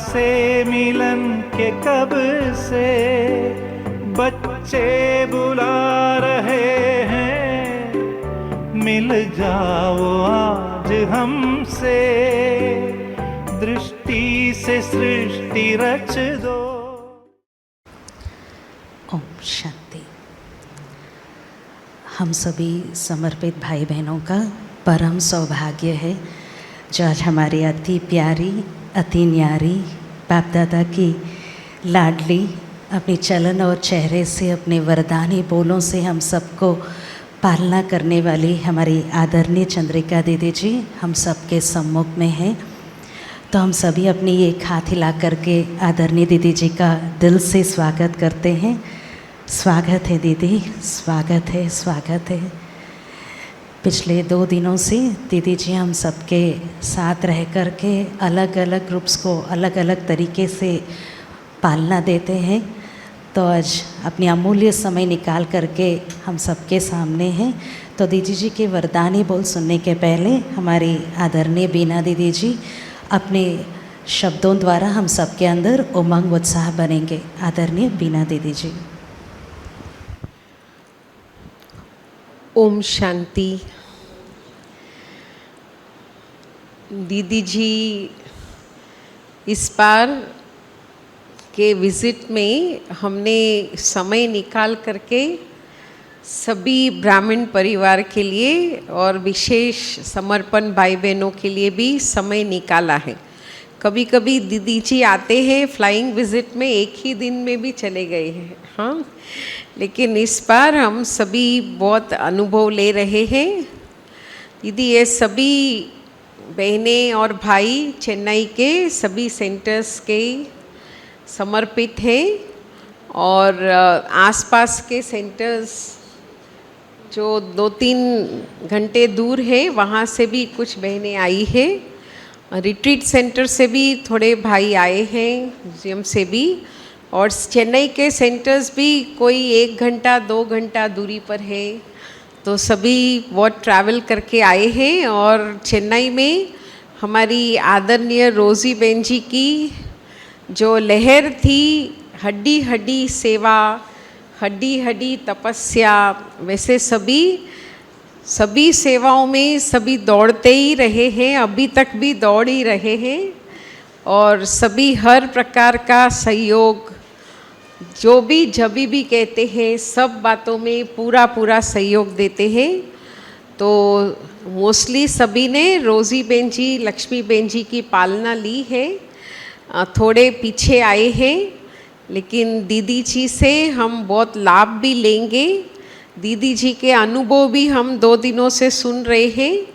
से मिलन के कब से बच्चे बुला रहे हैं, मिल जाओ आज हमसे, दृष्टि से सृष्टि रच दो। ओम शांति। हम सभी समर्पित भाई बहनों का परम सौभाग्य है जो आज हमारी अति प्यारी अति न्यारी बाप दादा की लाडली अपनी चलन और चेहरे से अपने वरदानी बोलों से हम सबको पालना करने वाली हमारी आदरणीय चंद्रिका दीदी जी हम सबके सम्मुख में हैं। तो हम सभी अपनी एक हाथ हिला करके आदरणीय दीदी जी का दिल से स्वागत करते हैं। स्वागत है दीदी, स्वागत है, स्वागत है। पिछले 2 दिनों से दीदी जी हम सबके साथ रह कर के अलग अलग ग्रुप्स को अलग अलग तरीके से पालना देते हैं। तो आज अपनी अमूल्य समय निकाल करके हम सबके सामने हैं। तो दीदी जी के वरदानी बोल सुनने के पहले हमारी आदरणीय बीना दीदी जी अपने शब्दों द्वारा हम सबके अंदर उमंग उत्साह बनेंगे। आदरणीय बीना दीदी जी। ओम शांति। दीदी जी इस बार के विज़िट में हमने समय निकाल करके सभी ब्राह्मण परिवार के लिए और विशेष समर्पण भाई बहनों के लिए भी समय निकाला है। कभी कभी दीदी जी आते हैं फ्लाइंग विज़िट में, एक ही दिन में भी चले गए हैं। हाँ, लेकिन इस बार हम सभी बहुत अनुभव ले रहे हैं। दीदी ये सभी बहनें और भाई चेन्नई के सभी सेंटर्स के समर्पित हैं और आसपास के सेंटर्स जो 2-3 घंटे दूर है वहाँ से भी कुछ बहनें आई है। रिट्रीट सेंटर से भी थोड़े भाई आए हैं, म्यूजियम से भी, और चेन्नई के सेंटर्स भी कोई 1 घंटा 2 घंटा दूरी पर है। तो सभी बहुत ट्रैवल करके आए हैं और चेन्नई में हमारी आदरणीय रोज़ी बहन जी की जो लहर थी, हड्डी हड्डी सेवा, हड्डी हड्डी तपस्या, वैसे सभी सेवाओं में सभी दौड़ते ही रहे हैं, अभी तक भी दौड़ ही रहे हैं और सभी हर प्रकार का सहयोग जो भी जब भी कहते हैं सब बातों में पूरा सहयोग देते हैं। तो मोस्टली सभी ने रोज़ी बहन जी, लक्ष्मी बहन जी की पालना ली है, थोड़े पीछे आए हैं, लेकिन दीदी जी से हम बहुत लाभ भी लेंगे। दीदी जी के अनुभव भी हम 2 दिनों से सुन रहे हैं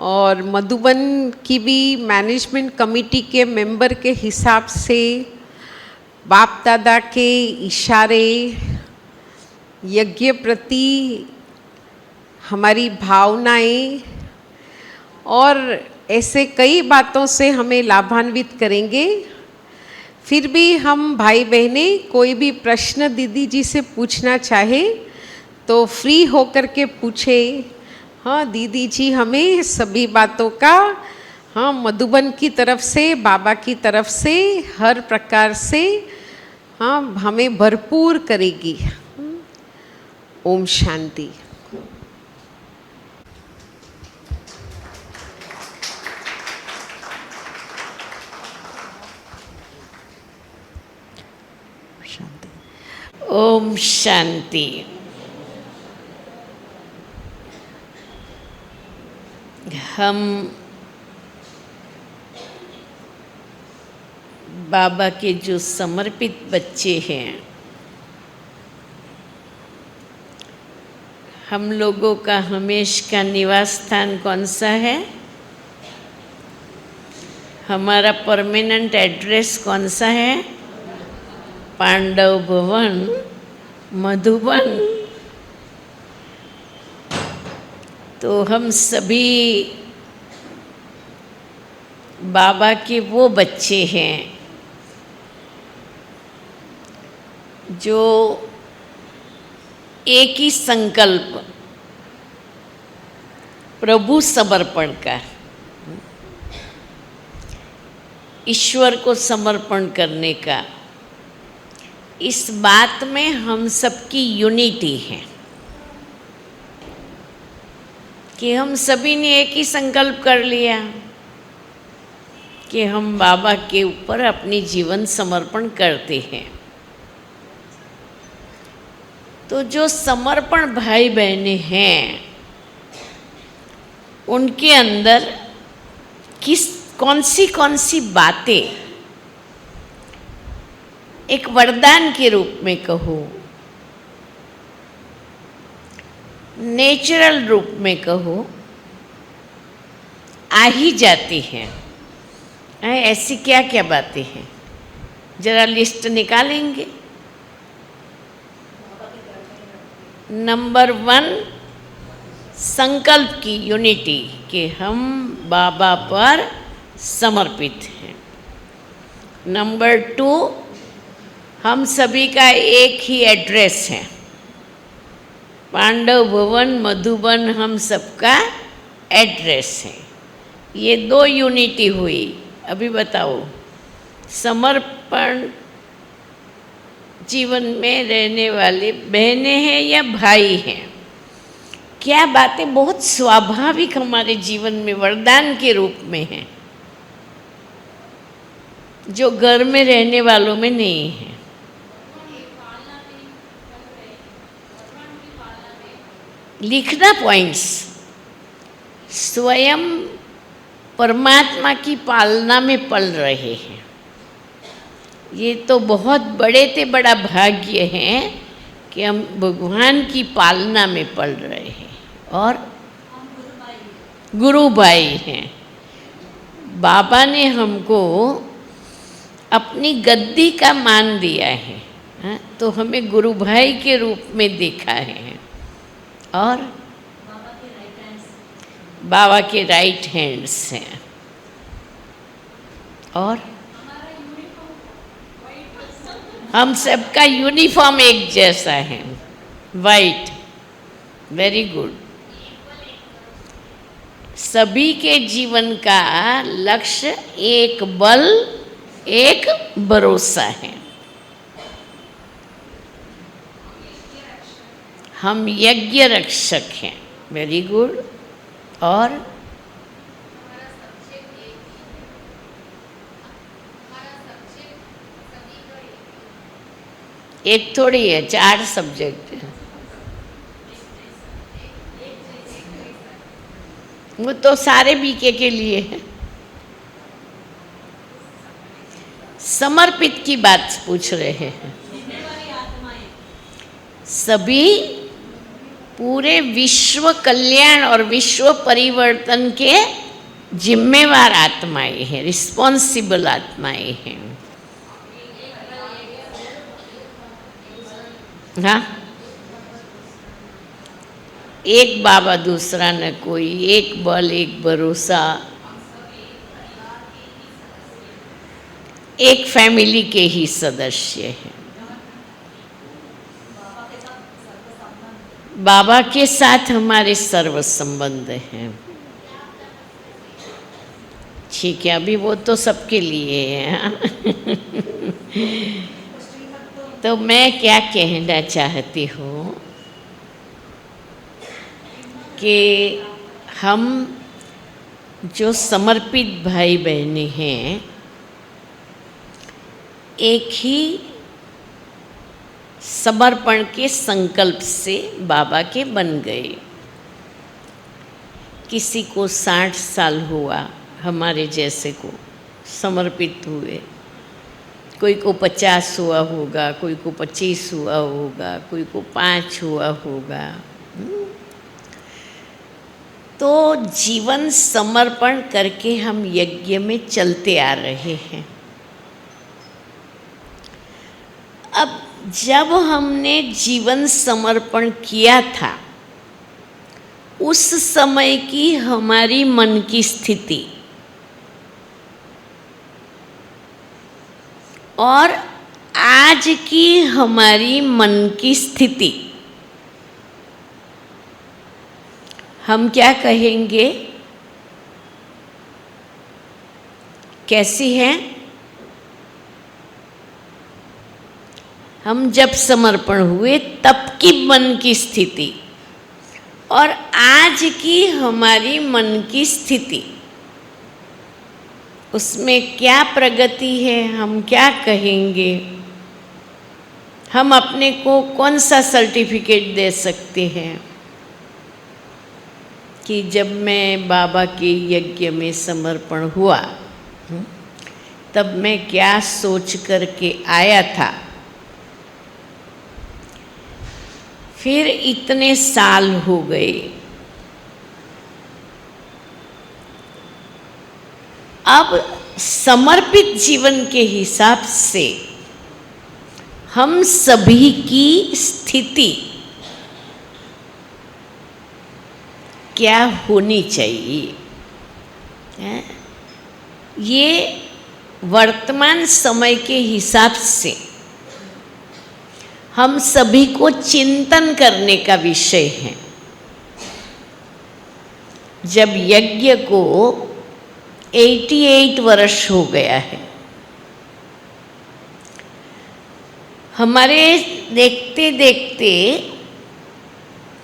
और मधुबन की भी मैनेजमेंट कमेटी के मेंबर के हिसाब से बाप दादा के इशारे, यज्ञ प्रति हमारी भावनाएं और ऐसे कई बातों से हमें लाभान्वित करेंगे। फिर भी हम भाई बहनें कोई भी प्रश्न दीदी जी से पूछना चाहे तो फ्री होकर के पूछे। हाँ, दीदी जी हमें सभी बातों का, हाँ, मधुबन की तरफ से, बाबा की तरफ से, हर प्रकार से, हाँ, हमें भरपूर करेगी। ओम शांति। ओम शांति। हम बाबा के जो समर्पित बच्चे हैं, हम लोगों का हमेश का निवास स्थान कौन सा है? हमारा परमानेंट एड्रेस कौन सा है? पांडव भवन, मधुबन। तो हम सभी बाबा के वो बच्चे हैं जो एक ही संकल्प, प्रभु समर्पण का, ईश्वर को समर्पण करने का, इस बात में हम सबकी यूनिटी है कि हम सभी ने एक ही संकल्प कर लिया कि हम बाबा के ऊपर अपनी जीवन समर्पण करते हैं। तो जो समर्पण भाई बहनें हैं, उनके अंदर कौन सी बातें एक वरदान के रूप में कहो, नेचुरल रूप में कहो, आ ही जाती हैं। ऐसी क्या क्या बातें हैं, जरा लिस्ट निकालेंगे। नंबर 1, संकल्प की यूनिटी कि हम बाबा पर समर्पित हैं। नंबर 2, हम सभी का एक ही एड्रेस है, पांडव भवन मधुबन हम सबका एड्रेस है। ये 2 यूनिटी हुई। अभी बताओ, समर्पण जीवन में रहने वाले बहनें हैं या भाई हैं? क्या बातें बहुत स्वाभाविक हमारे जीवन में वरदान के रूप में हैं, जो घर में रहने वालों में नहीं है। लिखना पॉइंट्स, स्वयं परमात्मा की पालना में पल रहे हैं। ये तो बहुत बड़े से बड़ा भाग्य है कि हम भगवान की पालना में पल रहे हैं और गुरु भाई हैं। बाबा ने हमको अपनी गद्दी का मान दिया है, तो हमें गुरु भाई के रूप में देखा है और बाबा के राइट हैंड्स हैं। और हम सबका यूनिफॉर्म एक जैसा है, वाइट। Very good. सभी के जीवन का लक्ष्य एक बल, एक भरोसा है। हम यज्ञ रक्षक हैं। Very good. और एक थोड़ी है, 4 सब्जेक्ट है। वो तो सारे बीके के लिए है। समर्पित की बात पूछ रहे हैं। सभी पूरे विश्व कल्याण और विश्व परिवर्तन के जिम्मेवार आत्माएं हैं, रिस्पॉन्सिबल आत्माएं हैं। हाँ, एक बाबा दूसरा न कोई, एक बल एक भरोसा, एक फैमिली के ही सदस्य हैं। बाबा के साथ हमारे सर्व संबंध हैं। ठीक है, अभी वो तो सबके लिए है। तो मैं क्या कहना चाहती हूँ कि हम जो समर्पित भाई बहनें हैं, एक ही समर्पण के संकल्प से बाबा के बन गए। किसी को 60 साल हुआ, हमारे जैसे को समर्पित हुए, कोई को 50 हुआ होगा, कोई को 25 हुआ होगा, कोई को 5 हुआ होगा। तो जीवन समर्पण करके हम यज्ञ में चलते आ रहे हैं। अब जब हमने जीवन समर्पण किया था, उस समय की हमारी मन की स्थिति और आज की हमारी मन की स्थिति, हम क्या कहेंगे, कैसी है? हम जब समर्पण हुए तब की मन की स्थिति और आज की हमारी मन की स्थिति, उसमें क्या प्रगति है, हम क्या कहेंगे, हम अपने को कौन सा सर्टिफिकेट दे सकते हैं कि जब मैं बाबा के यज्ञ में समर्पण हुआ तब मैं क्या सोच करके आया था। फिर इतने साल हो गए, अब समर्पित जीवन के हिसाब से हम सभी की स्थिति क्या होनी चाहिए, ये वर्तमान समय के हिसाब से हम सभी को चिंतन करने का विषय है। जब यज्ञ को 88 वर्ष हो गया है, हमारे देखते देखते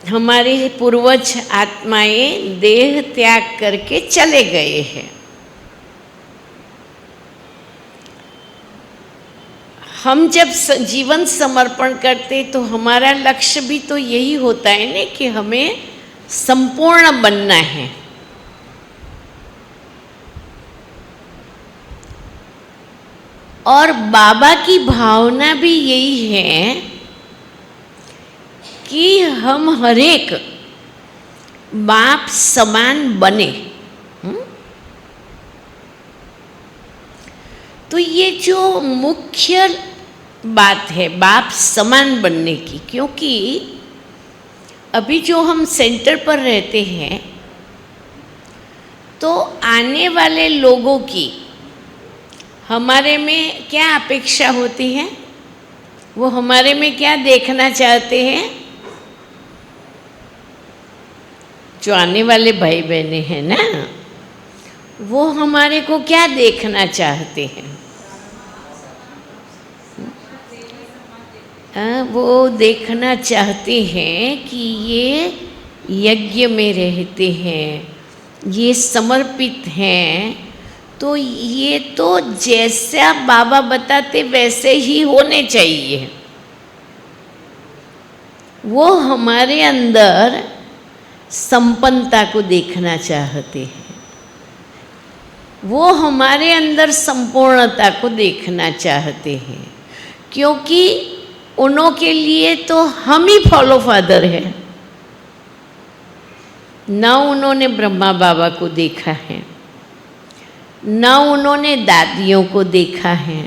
हमारे पूर्वज आत्माएं देह त्याग करके चले गए हैं। हम जब जीवन समर्पण करते तो हमारा लक्ष्य भी तो यही होता है ना कि हमें संपूर्ण बनना है। और बाबा की भावना भी यही है कि हम हरेक बाप समान बने। तो ये जो मुख्य बात है बाप समान बनने की, क्योंकि अभी जो हम सेंटर पर रहते हैं तो आने वाले लोगों की हमारे में क्या अपेक्षा होती है, वो हमारे में क्या देखना चाहते हैं। जो आने वाले भाई बहने हैं ना, वो हमारे को क्या देखना चाहते हैं, वो देखना चाहते हैं कि ये यज्ञ में रहते हैं, ये समर्पित हैं, तो ये तो जैसा बाबा बताते वैसे ही होने चाहिए। वो हमारे अंदर संपन्नता को देखना चाहते हैं, वो हमारे अंदर संपूर्णता को देखना चाहते हैं, क्योंकि उन्हों के लिए तो हम ही फॉलो फादर हैं। ना उन्होंने ब्रह्मा बाबा को देखा है, ना उन्होंने दादियों को देखा है,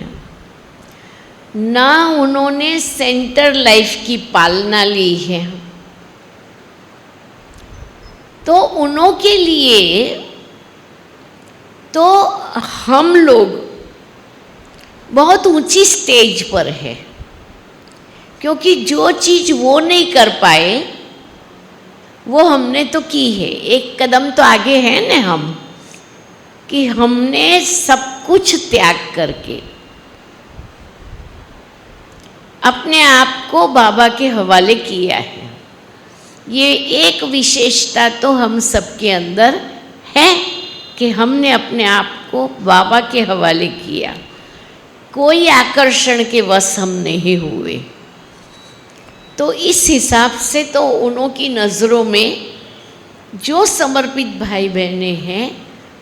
ना उन्होंने सेंटर लाइफ की पालना ली है। तो उन्हों के लिए तो हम लोग बहुत ऊंची स्टेज पर है, क्योंकि जो चीज़ वो नहीं कर पाए वो हमने तो की है। एक कदम तो आगे है ना हम, कि हमने सब कुछ त्याग करके अपने आप को बाबा के हवाले किया है। ये एक विशेषता तो हम सबके अंदर है कि हमने अपने आप को बाबा के हवाले किया, कोई आकर्षण के वश हम नहीं हुए। तो इस हिसाब से तो उन्हों की नज़रों में जो समर्पित भाई बहने हैं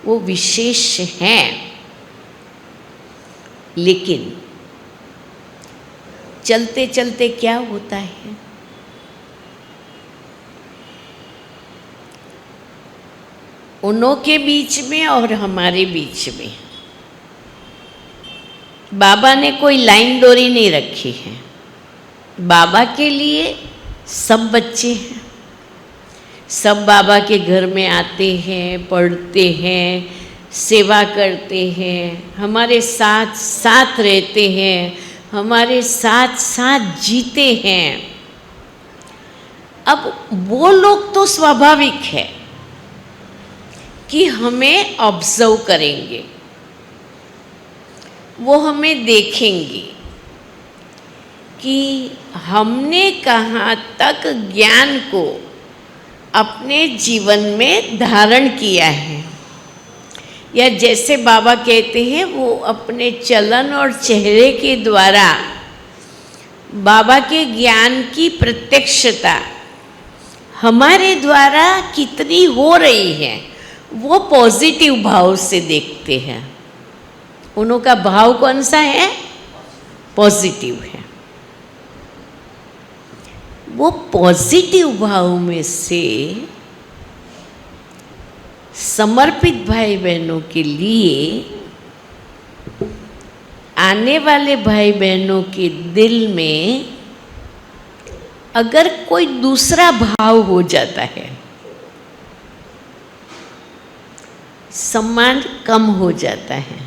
वो विशेष हैं। लेकिन चलते चलते क्या होता है, उन्हों के बीच में और हमारे बीच में बाबा ने कोई लाइन डोरी नहीं रखी है। बाबा के लिए सब बच्चे हैं, सब बाबा के घर में आते हैं, पढ़ते हैं, सेवा करते हैं, हमारे साथ साथ रहते हैं, हमारे साथ साथ जीते हैं। अब वो लोग तो स्वाभाविक है कि हमें ऑब्जर्व करेंगे, वो हमें देखेंगे कि हमने कहाँ तक ज्ञान को अपने जीवन में धारण किया है, या जैसे बाबा कहते हैं वो अपने चलन और चेहरे के द्वारा बाबा के ज्ञान की प्रत्यक्षता हमारे द्वारा कितनी हो रही है वो पॉजिटिव भाव से देखते हैं। उनका भाव कौन सा है? पॉजिटिव है। वो पॉजिटिव भाव में से समर्पित भाई बहनों के लिए आने वाले भाई बहनों के दिल में अगर कोई दूसरा भाव हो जाता है, सम्मान कम हो जाता है,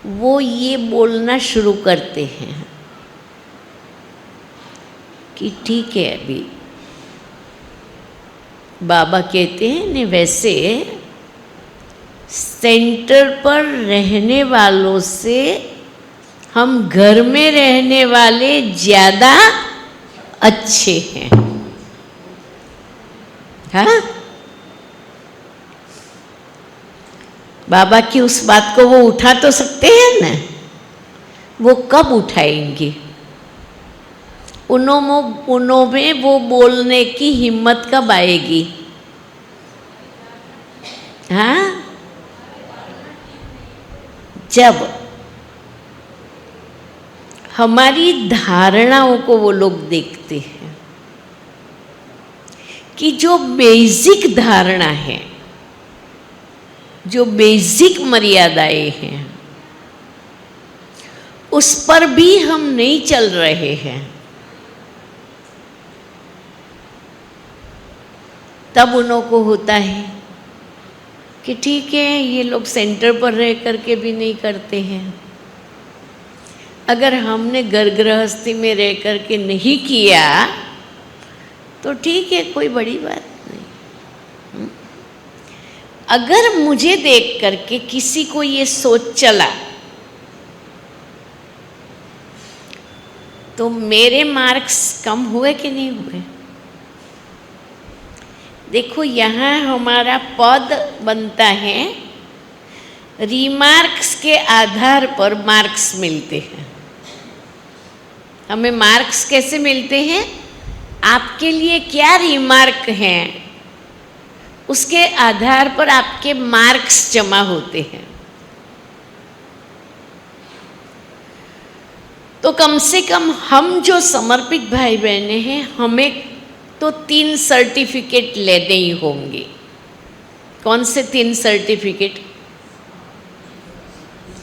वो ये बोलना शुरू करते हैं कि ठीक है, अभी बाबा कहते हैं न, वैसे सेंटर पर रहने वालों से हम घर में रहने वाले ज़्यादा अच्छे हैं। हाँ, बाबा की उस बात को वो उठा तो सकते हैं ना, वो कब उठाएंगे? उन्हों में वो बोलने की हिम्मत कब आएगी? हाँ, जब हमारी धारणाओं को वो लोग देखते हैं कि जो बेसिक धारणा है, जो बेसिक मर्यादाएं हैं, उस पर भी हम नहीं चल रहे हैं, तब उनको होता है कि ठीक है, ये लोग सेंटर पर रह करके भी नहीं करते हैं। अगर हमने घर गृहस्थी में रह करके नहीं किया तो ठीक है, कोई बड़ी बात नहीं। अगर मुझे देख करके किसी को ये सोच चला तो मेरे मार्क्स कम हुए कि नहीं हुए? देखो, यहाँ हमारा पद बनता है, रिमार्क्स के आधार पर मार्क्स मिलते हैं। हमें मार्क्स कैसे मिलते हैं? आपके लिए क्या रिमार्क हैं, उसके आधार पर आपके मार्क्स जमा होते हैं। तो कम से कम हम जो समर्पित भाई बहने हैं, हमें तो 3 सर्टिफिकेट लेने ही होंगे। कौन से 3 सर्टिफिकेट?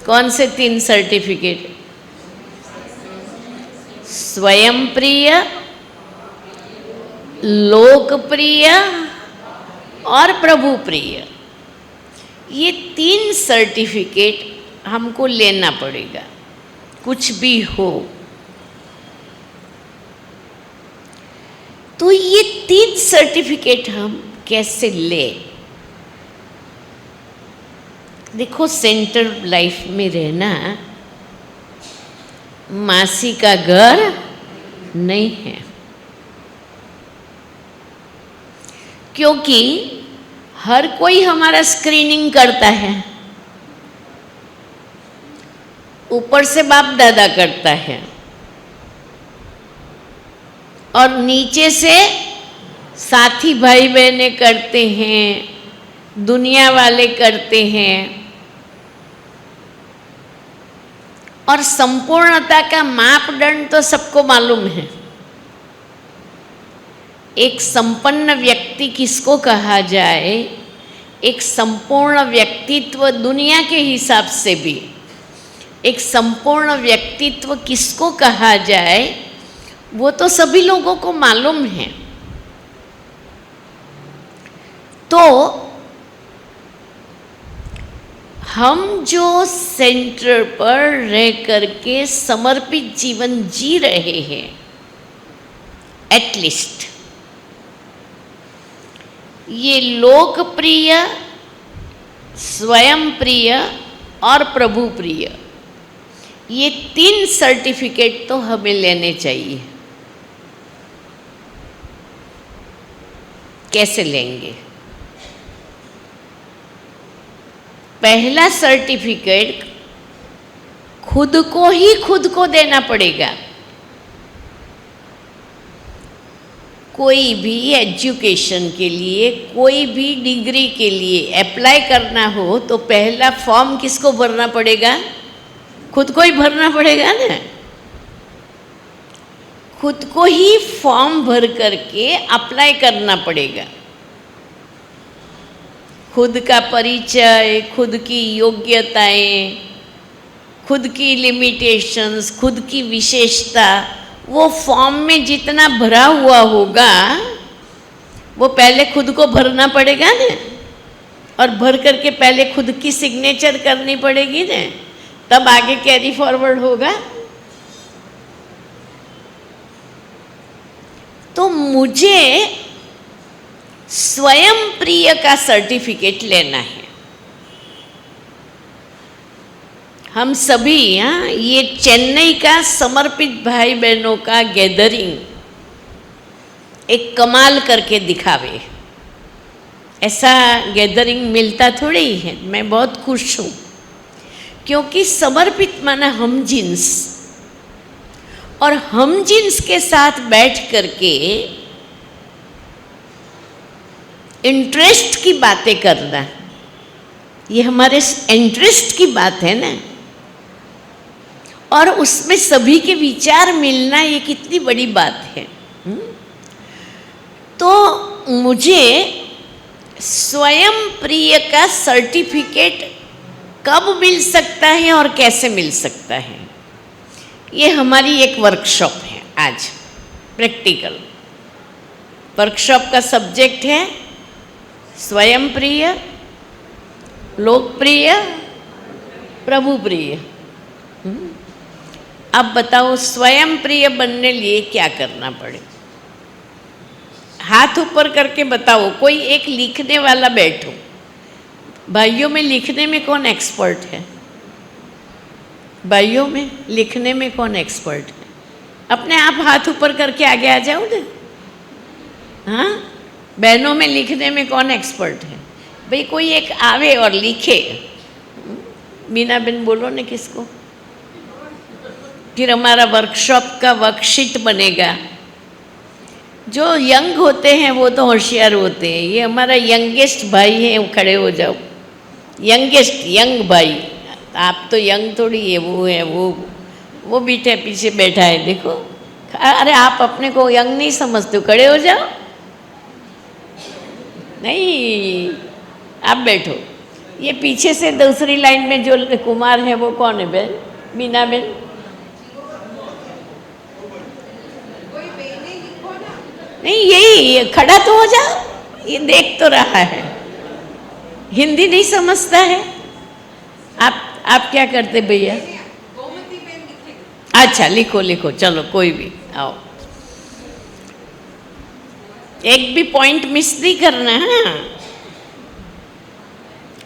कौन से 3 सर्टिफिकेट? स्वयं प्रिय, लोकप्रिय और प्रभु प्रिय। ये 3 सर्टिफिकेट हमको लेना पड़ेगा, कुछ भी हो। तो ये 3 सर्टिफिकेट हम कैसे ले? देखो, सेंटर लाइफ में रहना मासी का घर नहीं है, क्योंकि हर कोई हमारा स्क्रीनिंग करता है। ऊपर से बाप दादा करता है और नीचे से साथी भाई बहने करते हैं, दुनिया वाले करते हैं, और संपूर्णता का मापदंड तो सबको मालूम है। एक संपन्न व्यक्ति किसको कहा जाए, एक संपूर्ण व्यक्तित्व दुनिया के हिसाब से भी एक संपूर्ण व्यक्तित्व किसको कहा जाए, वो तो सभी लोगों को मालूम है। तो हम जो सेंटर पर रह करके समर्पित जीवन जी रहे हैं, एटलीस्ट ये लोकप्रिय, स्वयं प्रिय और प्रभु प्रिय, ये 3 सर्टिफिकेट तो हमें लेने चाहिए। कैसे लेंगे? पहला सर्टिफिकेट खुद को ही खुद को देना पड़ेगा। कोई भी एजुकेशन के लिए, कोई भी डिग्री के लिए अप्लाई करना हो तो पहला फॉर्म किसको भरना पड़ेगा? खुद को ही भरना पड़ेगा ना। खुद को ही फॉर्म भर करके अप्लाई करना पड़ेगा। खुद का परिचय, खुद की योग्यताएं, खुद की लिमिटेशंस, खुद की विशेषता, वो फॉर्म में जितना भरा हुआ होगा वो पहले खुद को भरना पड़ेगा ना, और भर करके पहले खुद की सिग्नेचर करनी पड़ेगी ना, तब आगे कैरी फॉरवर्ड होगा। तो मुझे स्वयं प्रिय का सर्टिफिकेट लेना है। हम सभी ये चेन्नई का समर्पित भाई बहनों का गैदरिंग एक कमाल करके दिखावे। ऐसा गैदरिंग मिलता थोड़ी ही है। मैं बहुत खुश हूँ क्योंकि समर्पित माना हम जिन्स, और हम जिन्स के साथ बैठ करके इंटरेस्ट की बातें करना, ये हमारे इंटरेस्ट की बात है ना, और उसमें सभी के विचार मिलना ये कितनी बड़ी बात है। तो मुझे स्वयं प्रिय का सर्टिफिकेट कब मिल सकता है और कैसे मिल सकता है, ये हमारी एक वर्कशॉप है आज, प्रैक्टिकल वर्कशॉप का सब्जेक्ट है स्वयं प्रिय, लोकप्रिय, प्रभु प्रिय। अब बताओ स्वयं प्रिय बनने लिए क्या करना पड़े? हाथ ऊपर करके बताओ। कोई एक लिखने वाला बैठो। भाइयों में लिखने में कौन एक्सपर्ट है? भाइयों में लिखने में कौन एक्सपर्ट है? अपने आप हाथ ऊपर करके आगे आ जाओ ना। हाँ, बहनों में लिखने में कौन एक्सपर्ट है? भाई कोई एक आवे और लिखे। मीना बहन बोलो ना किसको, फिर हमारा वर्कशॉप का वर्कशीट बनेगा। जो यंग होते हैं वो तो होशियार होते हैं। ये हमारा यंगेस्ट भाई है, खड़े हो जाओ। यंगेस्ट यंग भाई, आप तो यंग थोड़ी है, वो है वो बीठे पीछे बैठा है, देखो। अरे आप अपने को यंग नहीं समझते हो, खड़े हो जाओ। नहीं, आप बैठो। ये पीछे से दूसरी लाइन में जो कुमार है वो कौन है बहन? मीना बहन। नहीं, यही खड़ा तो हो जाओ, ये देख तो रहा है, हिंदी नहीं समझता है। आप क्या करते भैया? अच्छा, लिखो लिखो, चलो कोई भी आओ। एक भी पॉइंट मिस नहीं करना है।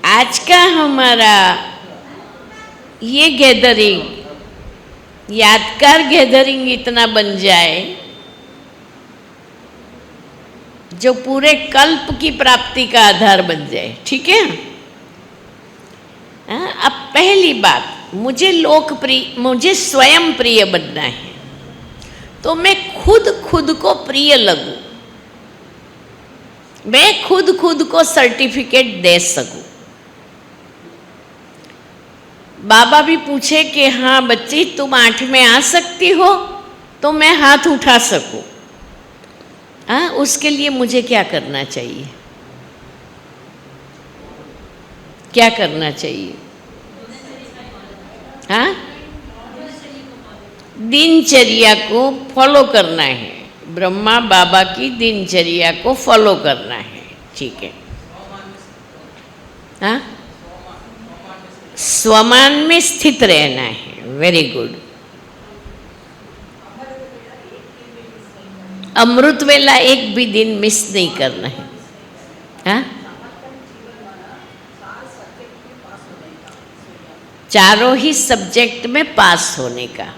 आज का हमारा ये गैदरिंग यादगार गैदरिंग इतना बन जाए जो पूरे कल्प की प्राप्ति का आधार बन जाए। ठीक है? अब पहली बात, मुझे स्वयं प्रिय बनना है, तो मैं खुद को प्रिय लगूं, मैं खुद को सर्टिफिकेट दे सकूं। बाबा भी पूछे कि हाँ बच्ची तुम 8 में आ सकती हो, तो मैं हाथ उठा सकूं। हाँ, उसके लिए मुझे क्या करना चाहिए? क्या करना चाहिए? हाँ, दिनचर्या को फॉलो करना है। ब्रह्मा बाबा की दिनचर्या को फॉलो करना है। ठीक है? हाँ, स्वमान में स्थित रहना है। Very good. अमृत वेला एक भी दिन मिस नहीं करना है। हाँ, चारों ही सब्जेक्ट में पास होने का।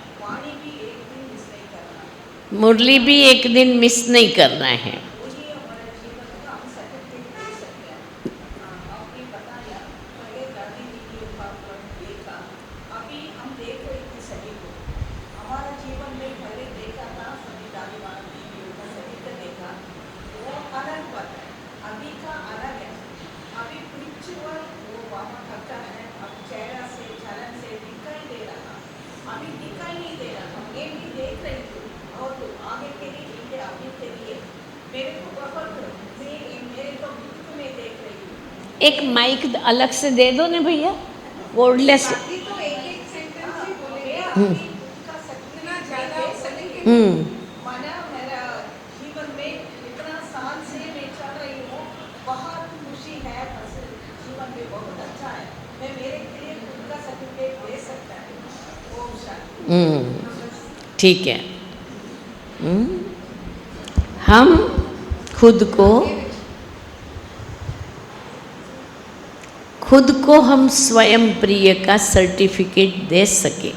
मुरली भी एक दिन मिस नहीं करना है। एक माइक अलग से दे दो ना भैया, कोर्डलेस। माना मेरा जीवन में इतना साल से मैं चल रही हूँ, बहुत खुशी है, जीवन में बहुत अच्छा है। मैं मेरे के लिए खुद का सर्टिफिकेट दे सकता है। ओम शांति। ठीक है। हम खुद को हम स्वयं प्रिय का सर्टिफिकेट दे सके,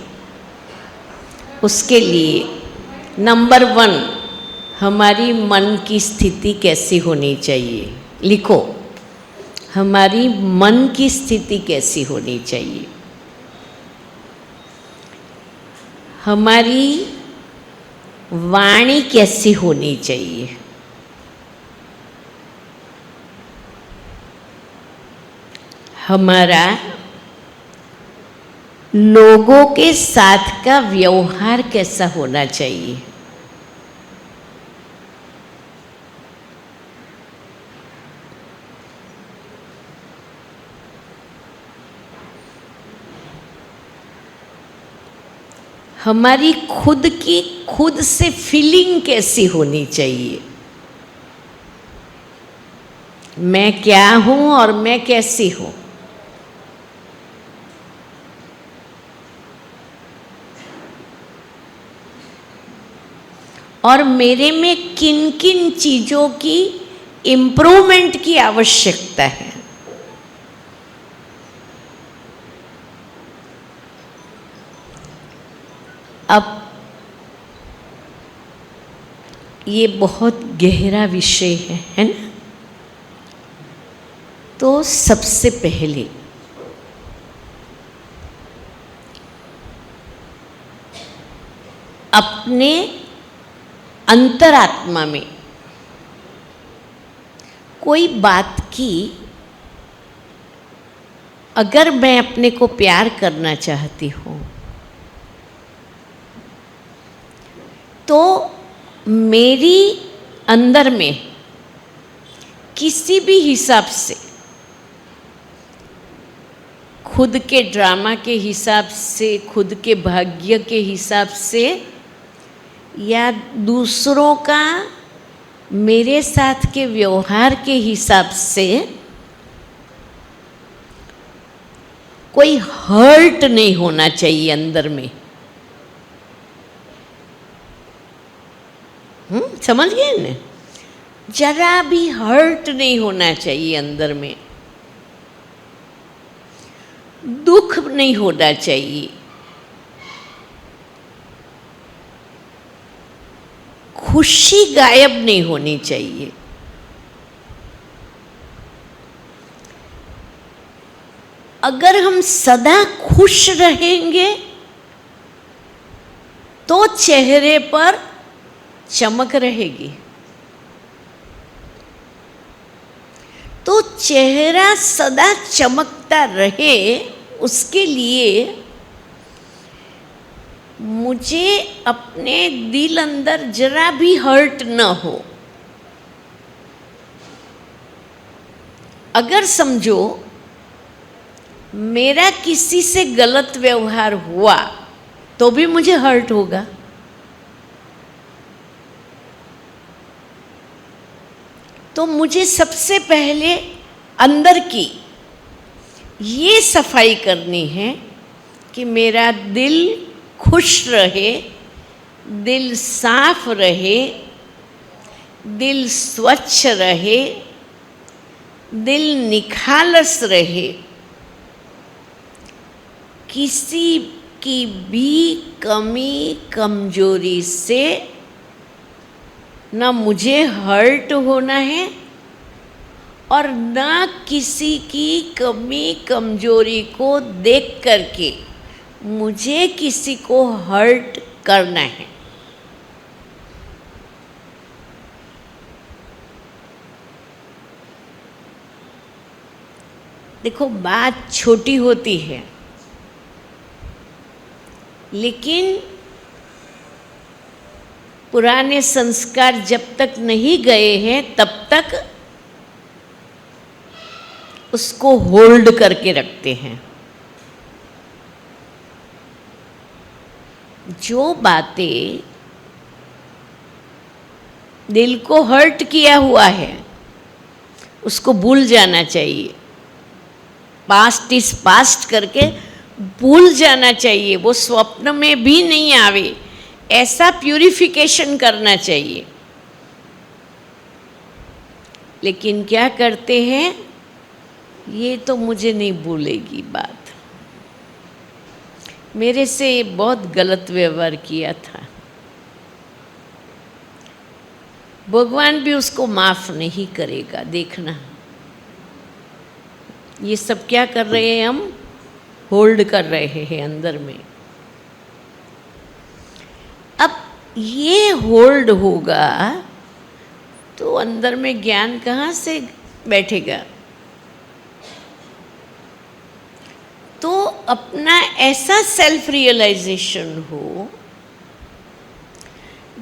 उसके लिए नंबर 1 हमारी मन की स्थिति कैसी होनी चाहिए। लिखो, हमारी मन की स्थिति कैसी होनी चाहिए। हमारी वाणी कैसी होनी चाहिए। हमारा लोगों के साथ का व्यवहार कैसा होना चाहिए। हमारी खुद से फीलिंग कैसी होनी चाहिए। मैं क्या हूं और मैं कैसी हूं। और मेरे में किन किन चीज़ों की इम्प्रूवमेंट की आवश्यकता है। अब ये बहुत गहरा विषय है ना। तो सबसे पहले अपने अंतरात्मा में कोई बात की अगर मैं अपने को प्यार करना चाहती हूँ तो मेरी अंदर में किसी भी हिसाब से, खुद के ड्रामा के हिसाब से, खुद के भाग्य के हिसाब से, या दूसरों का मेरे साथ के व्यवहार के हिसाब से कोई हर्ट नहीं होना चाहिए अंदर में। समझ गए ना? जरा भी हर्ट नहीं होना चाहिए अंदर में, दुख नहीं होना चाहिए, खुशी गायब नहीं होनी चाहिए। अगर हम सदा खुश रहेंगे तो चेहरे पर चमक रहेगी। तो चेहरा सदा चमकता रहे, उसके लिए मुझे अपने दिल अंदर जरा भी हर्ट न हो। अगर समझो मेरा किसी से गलत व्यवहार हुआ तो भी मुझे हर्ट होगा। तो मुझे सबसे पहले अंदर की ये सफाई करनी है कि मेरा दिल खुश रहे, दिल साफ रहे, दिल स्वच्छ रहे, दिल निखालस रहे। किसी की भी कमी कमजोरी से ना मुझे हर्ट होना है और ना किसी की कमी कमजोरी को देख करके मुझे किसी को हर्ट करना है। देखो, बात छोटी होती है, लेकिन पुराने संस्कार जब तक नहीं गए हैं तब तक उसको होल्ड करके रखते हैं। जो बातें दिल को हर्ट किया हुआ है उसको भूल जाना चाहिए। पास्ट इज पास्ट करके भूल जाना चाहिए, वो स्वप्न में भी नहीं आवे, ऐसा प्यूरिफिकेशन करना चाहिए। लेकिन क्या करते हैं, ये तो मुझे नहीं भूलेगी बात, मेरे से ये बहुत गलत व्यवहार किया था, भगवान भी उसको माफ नहीं करेगा। देखना, ये सब क्या कर रहे हैं, हम होल्ड कर रहे हैं अंदर में। अब ये होल्ड होगा तो अंदर में ज्ञान कहाँ से बैठेगा। तो अपना ऐसा सेल्फ रियलाइजेशन हो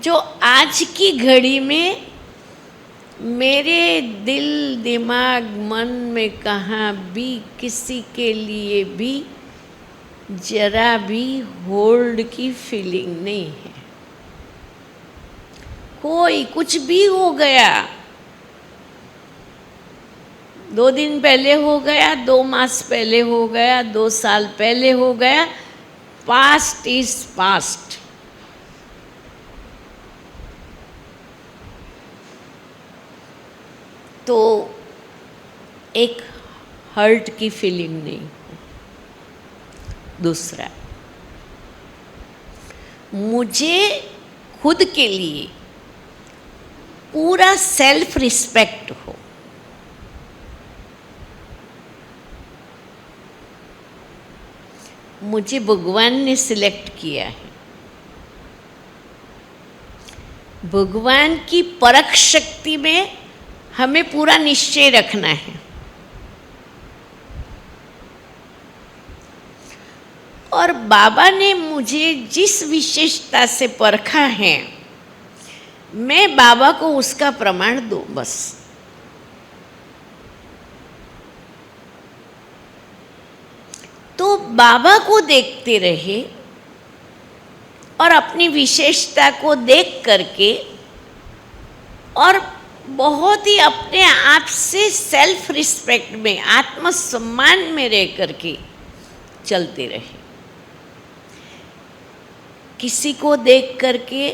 जो आज की घड़ी में मेरे दिल दिमाग मन में कहाँ भी किसी के लिए भी जरा भी होल्ड की फीलिंग नहीं है। कोई कुछ भी हो गया, 2 दिन पहले हो गया, 2 मास पहले हो गया, 2 साल पहले हो गया, पास्ट इज पास्ट। तो एक हर्ट की फीलिंग नहीं। दूसरा, मुझे खुद के लिए पूरा सेल्फ रिस्पेक्ट हो। मुझे भगवान ने सिलेक्ट किया है, भगवान की परख शक्ति में हमें पूरा निश्चय रखना है। और बाबा ने मुझे जिस विशेषता से परखा है, मैं बाबा को उसका प्रमाण दूं बस। तो बाबा को देखते रहे और अपनी विशेषता को देख करके और बहुत ही अपने आप से सेल्फ रिस्पेक्ट में, आत्मसम्मान में रह करके चलते रहे। किसी को देख करके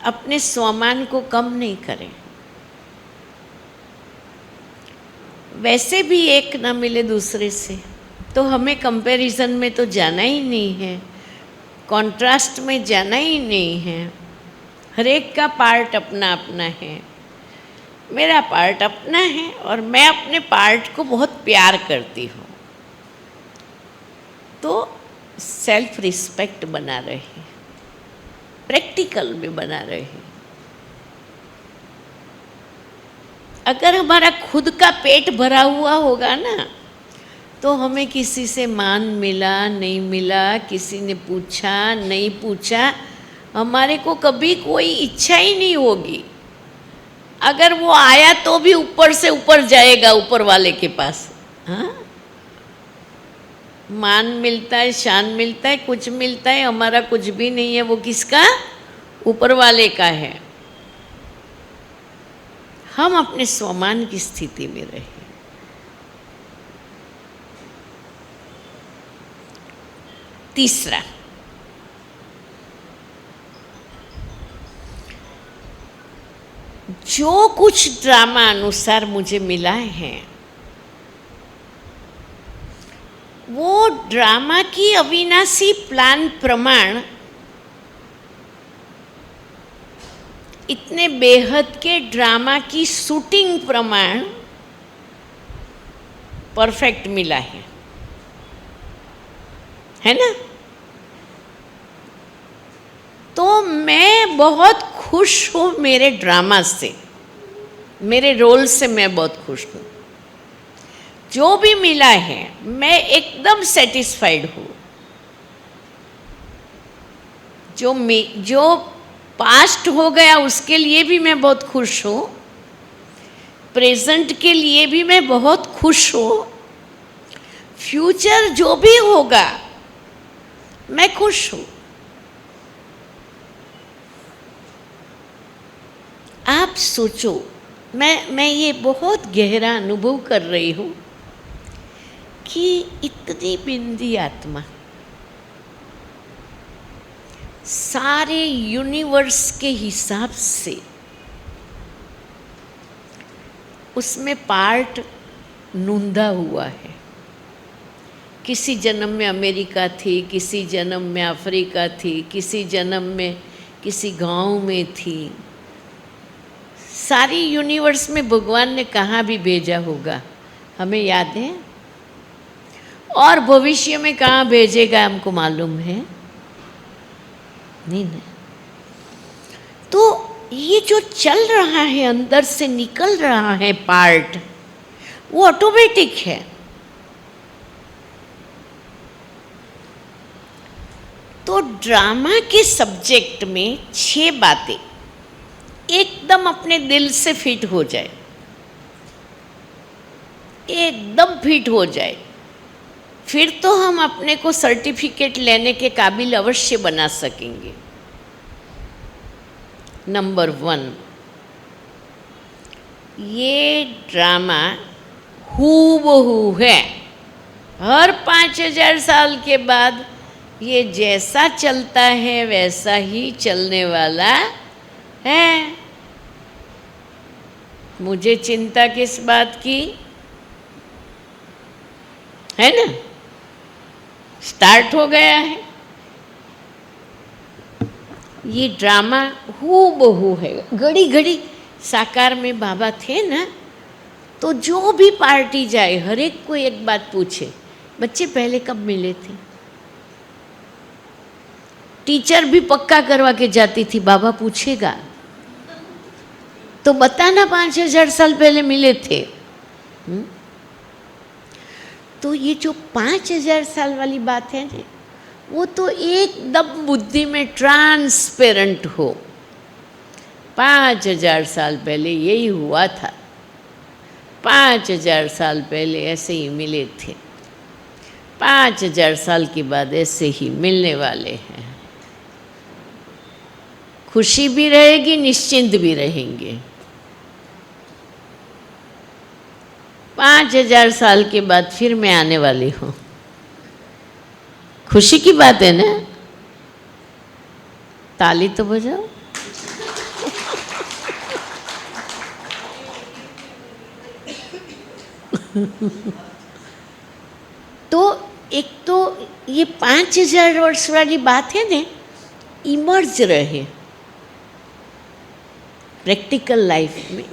अपने स्वमान को कम नहीं करें। वैसे भी एक ना मिले दूसरे से तो हमें कंपैरिजन में तो जाना ही नहीं है, कॉन्ट्रास्ट में जाना ही नहीं है। हर एक का पार्ट अपना अपना है, मेरा पार्ट अपना है और मैं अपने पार्ट को बहुत प्यार करती हूँ। तो सेल्फ रिस्पेक्ट बना रहे, प्रैक्टिकल में बना रहे। अगर हमारा खुद का पेट भरा हुआ होगा ना, तो हमें किसी से मान मिला नहीं मिला, किसी ने पूछा नहीं पूछा, हमारे को कभी कोई इच्छा ही नहीं होगी। अगर वो आया तो भी ऊपर से ऊपर जाएगा, ऊपर वाले के पास। हाँ, मान मिलता है, शान मिलता है, कुछ मिलता है, हमारा कुछ भी नहीं है। वो किसका? ऊपर वाले का है। हम अपने स्वमान की स्थिति में रहे। तीसरा, जो कुछ ड्रामा अनुसार मुझे मिला है वो ड्रामा की अविनाशी प्लान प्रमाण इतने बेहद के ड्रामा की शूटिंग प्रमाण परफेक्ट मिला है ना। तो मैं बहुत खुश हूँ मेरे ड्रामा से, मेरे रोल से मैं बहुत खुश हूँ। जो भी मिला है मैं एकदम सेटिस्फाइड हूँ। जो पास्ट हो गया उसके लिए भी मैं बहुत खुश हूँ, प्रेजेंट के लिए भी मैं बहुत खुश हूँ, फ्यूचर जो भी होगा मैं खुश हूँ। आप सोचो, मैं ये बहुत गहरा अनुभव कर रही हूँ कि इतनी बिंदी आत्मा सारे यूनिवर्स के हिसाब से उसमें पार्ट नूंदा हुआ है। किसी जन्म में अमेरिका थी, किसी जन्म में अफ्रीका थी, किसी जन्म में किसी गांव में थी। सारी यूनिवर्स में भगवान ने कहाँ भी भेजा होगा हमें याद है, और भविष्य में कहाँ भेजेगा हमको मालूम है नहीं। तो ये जो चल रहा है अंदर से निकल रहा है पार्ट, वो ऑटोमेटिक है। तो ड्रामा के सब्जेक्ट में 6 बातें एकदम अपने दिल से फिट हो जाए, एकदम फिट हो जाए, फिर तो हम अपने को सर्टिफिकेट लेने के काबिल अवश्य बना सकेंगे। नंबर 1, ये ड्रामा हूबहू है। हर 5000 साल के बाद ये जैसा चलता है वैसा ही चलने वाला है। मुझे चिंता किस बात की है ना, स्टार्ट हो गया है। ये ड्रामा हूबहू है, घड़ी घड़ी साकार में बाबा थे ना, तो जो भी पार्टी जाए हर एक को एक बात पूछे, बच्चे पहले कब मिले थे। टीचर भी पक्का करवा के जाती थी, बाबा पूछेगा तो बताना 5000 साल पहले मिले थे। तो ये जो 5000 साल वाली बात है ना, वो तो एकदम बुद्धि में ट्रांसपेरेंट हो। 5000 साल पहले यही हुआ था, 5000 साल पहले ऐसे ही मिले थे, 5000 साल के बाद ऐसे ही मिलने वाले हैं। खुशी भी रहेगी, निश्चिंत भी रहेंगे। 5000 साल के बाद फिर मैं आने वाली हूँ। खुशी की बात है ना, ताली तो बजाओ। तो एक तो ये 5000 वर्ष वाली बात है ना, इमर्ज रहे प्रैक्टिकल लाइफ में।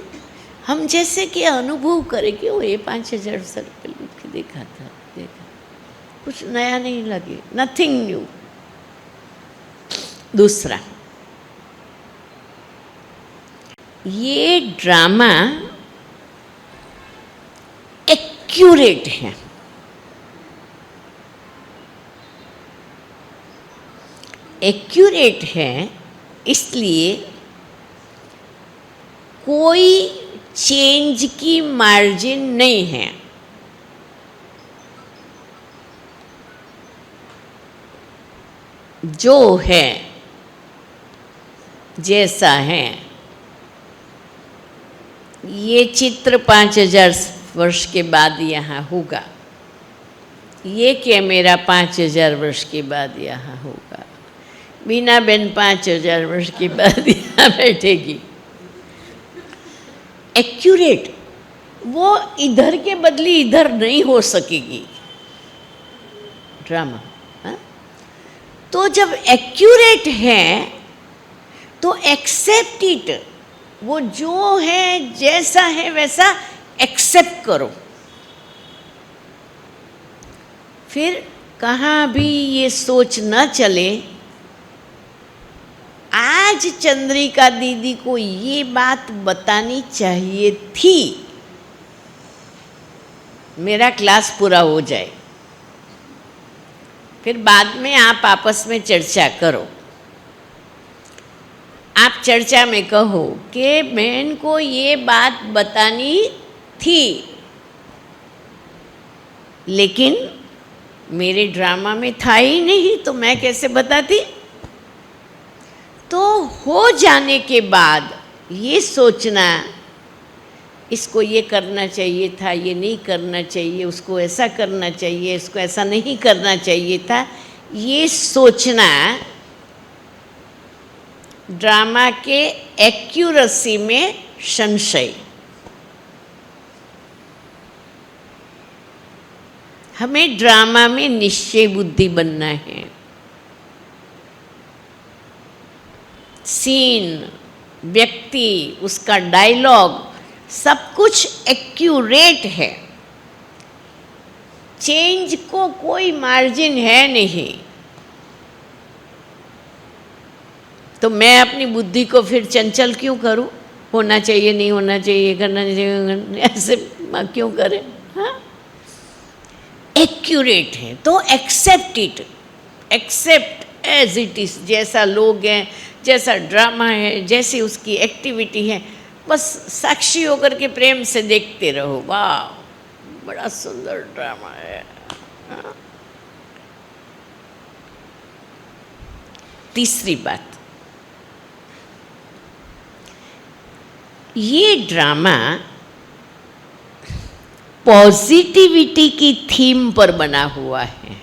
हम जैसे कि अनुभव करें कि वो ये 5000 साल पहले उठ के देखा, कुछ नया नहीं लगे, नथिंग न्यू। दूसरा, ये ड्रामा एक्यूरेट है। एक्यूरेट है इसलिए कोई चेंज की मार्जिन नहीं है। जो है जैसा है, ये चित्र 5000 वर्ष के बाद यहाँ होगा, ये कैमरा 5000 वर्ष के बाद यहाँ होगा, बीना बहन 5000 वर्ष के बाद यहाँ बैठेगी। एक्यूरेट, वो इधर के बदली इधर नहीं हो सकेगी। ड्रामा। हाँ? तो जब एक्यूरेट है तो एक्सेप्ट इट, वो जो है जैसा है वैसा एक्सेप्ट करो। फिर कहाँ भी ये सोच न चले आज चंद्रिका दीदी को ये बात बतानी चाहिए थी, मेरा क्लास पूरा हो जाए। फिर बाद में आप आपस में चर्चा करो। आप चर्चा में कहो कि बहन को ये बात बतानी थी, लेकिन मेरे ड्रामा में था ही नहीं, तो मैं कैसे बताती। तो हो जाने के बाद ये सोचना, इसको ये करना चाहिए था, ये नहीं करना चाहिए, उसको ऐसा करना चाहिए, इसको ऐसा नहीं करना चाहिए था, ये सोचना ड्रामा के एक्यूरेसी में संशय। हमें ड्रामा में निश्चय बुद्धि बनना है। सीन, व्यक्ति, उसका डायलॉग सब कुछ एक्यूरेट है। चेंज को कोई मार्जिन है नहीं। तो मैं अपनी बुद्धि को फिर चंचल क्यों करूं? होना चाहिए, नहीं होना चाहिए, करना चाहिए, ऐसे क्यों करें? हाँ, एक्यूरेट है तो accept it, accept as it is. जैसा लोग हैं, जैसा ड्रामा है, जैसी उसकी एक्टिविटी है, बस साक्षी होकर के प्रेम से देखते रहो। वाह, बड़ा सुंदर ड्रामा है। हाँ? तीसरी बात, ये ड्रामा पॉजिटिविटी की थीम पर बना हुआ है।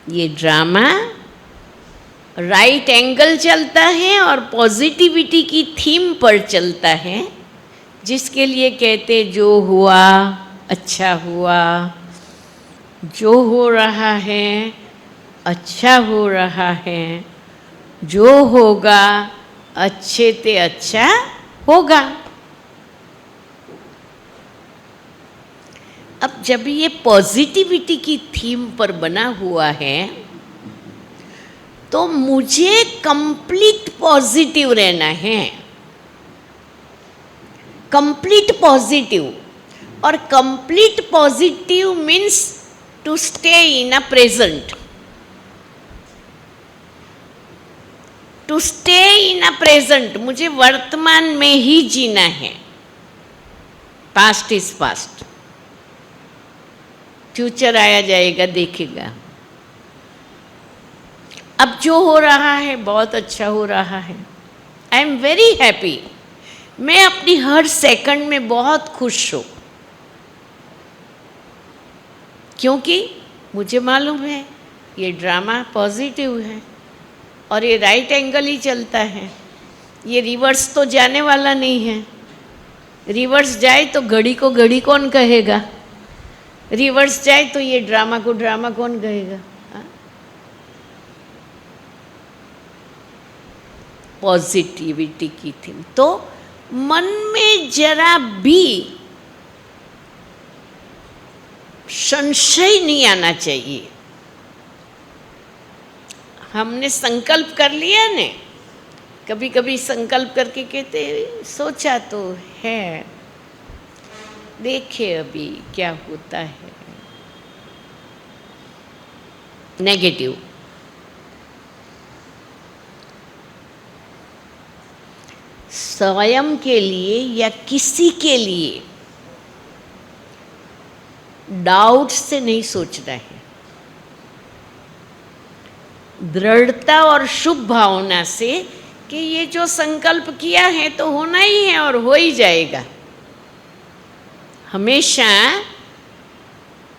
ये ड्रामा राइट एंगल चलता है और पॉजिटिविटी की थीम पर चलता है, जिसके लिए कहते जो हुआ अच्छा हुआ, जो हो रहा है अच्छा हो रहा है, जो होगा अच्छे से अच्छा होगा। अब जब ये पॉजिटिविटी की थीम पर बना हुआ है तो मुझे कंप्लीट पॉजिटिव रहना है। कंप्लीट पॉजिटिव, और complete positive means to stay in a present. To stay in a present, मुझे वर्तमान में ही जीना है। पास्ट इज पास्ट, फ्यूचर आया जाएगा देखेगा। अब जो हो रहा है बहुत अच्छा हो रहा है। आई एम वेरी हैप्पी, मैं अपनी हर सेकंड में बहुत खुश हूँ, क्योंकि मुझे मालूम है ये ड्रामा पॉजिटिव है और ये राइट एंगल ही चलता है। ये रिवर्स तो जाने वाला नहीं है। रिवर्स जाए तो घड़ी को घड़ी कौन कहेगा? रिवर्स जाए तो ये ड्रामा को ड्रामा कौन कहेगा? पॉजिटिविटी की थीम, तो मन में जरा भी संशय नहीं आना चाहिए। हमने संकल्प कर लिया ने, कभी कभी संकल्प करके कहते सोचा तो है, देखे अभी क्या होता है। नेगेटिव। स्वयं के लिए या किसी के लिए डाउट से नहीं सोचना है। दृढ़ता और शुभ भावना से कि ये जो संकल्प किया है तो होना ही है और हो ही जाएगा। हमेशा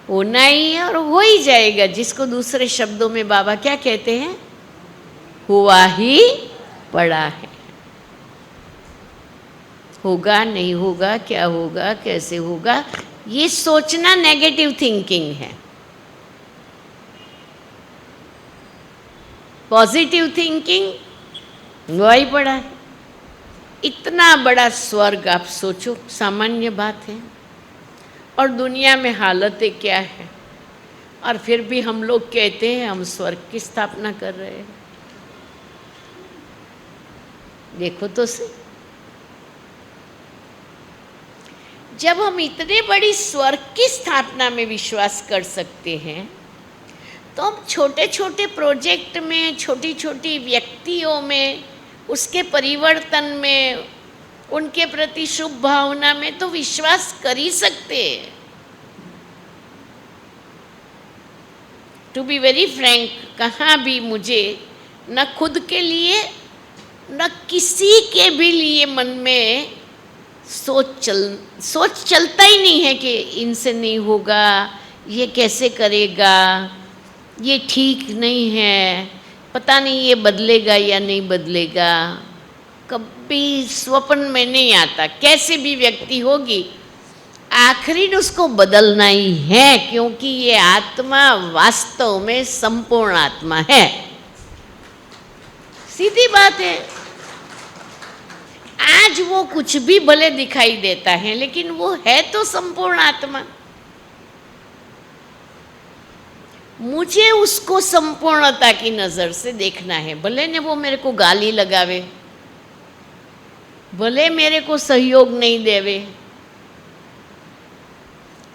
होना ही है और हो ही जाएगा, जिसको दूसरे शब्दों में बाबा क्या कहते हैं? हुआ ही पड़ा है। होगा नहीं होगा, क्या होगा, कैसे होगा, ये सोचना नेगेटिव थिंकिंग है। पॉजिटिव थिंकिंग वही पड़ा है। इतना बड़ा स्वर्ग आप सोचो, सामान्य बात है। और दुनिया में हालतें क्या है, और फिर भी हम लोग कहते हैं हम स्वर्ग की स्थापना कर रहे हैं। देखो तो सही, जब हम इतने बड़ी स्वर्ग की स्थापना में विश्वास कर सकते हैं, तो हम छोटे छोटे प्रोजेक्ट में, छोटी छोटी व्यक्तियों में, उसके परिवर्तन में, उनके प्रति शुभ भावना में तो विश्वास कर ही सकते हैं। टू बी वेरी फ्रैंक, कहाँ भी मुझे न खुद के लिए न किसी के भी लिए मन में सोच चलता ही नहीं है कि इनसे नहीं होगा, ये कैसे करेगा, ये ठीक नहीं है, पता नहीं ये बदलेगा या नहीं बदलेगा। कभी स्वप्न में नहीं आता। कैसे भी व्यक्ति होगी, आखिरी में उसको बदलना ही है, क्योंकि ये आत्मा वास्तव में संपूर्ण आत्मा है। सीधी बात है। आज वो कुछ भी भले दिखाई देता है, लेकिन वो है तो संपूर्ण आत्मा। मुझे उसको संपूर्णता की नज़र से देखना है। भले ने वो मेरे को गाली लगावे, भले मेरे को सहयोग नहीं देवे,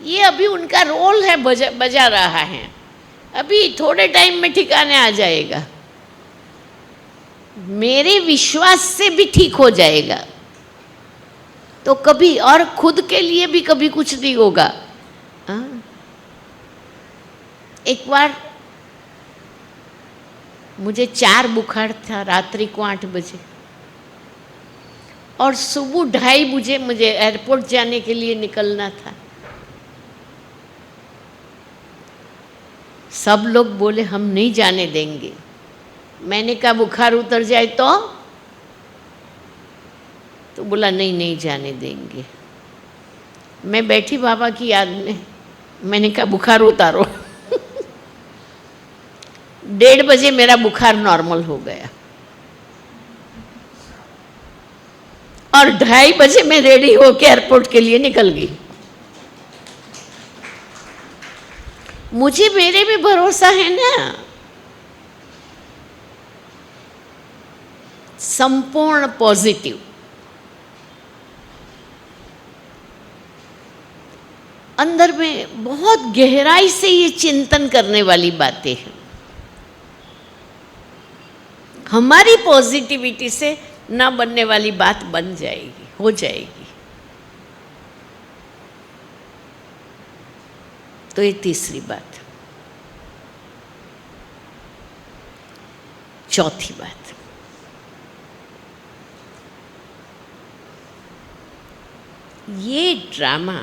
ये अभी उनका रोल है, बजा रहा है। अभी थोड़े टाइम में ठिकाने आ जाएगा, मेरे विश्वास से भी ठीक हो जाएगा। तो कभी, और खुद के लिए भी कभी कुछ नहीं होगा। एक बार मुझे 4 बुखार था, रात्रि को 8 बजे, और सुबह 2:30 बजे मुझे एयरपोर्ट जाने के लिए निकलना था। सब लोग बोले हम नहीं जाने देंगे। मैंने कहा बुखार उतर जाए तो बोला नहीं जाने देंगे। मैं बैठी बाबा की याद में, मैंने कहा बुखार उतारो। 1:30 बजे मेरा बुखार नॉर्मल हो गया, और 2:30 बजे मैं रेडी होकर एयरपोर्ट के लिए निकल गई। मुझे मेरे में भरोसा है ना। संपूर्ण पॉजिटिव। अंदर में बहुत गहराई से ये चिंतन करने वाली बातें हैं। हमारी पॉजिटिविटी से ना बनने वाली बात बन जाएगी, हो जाएगी। तो ये तीसरी बात। चौथी बात, ये ड्रामा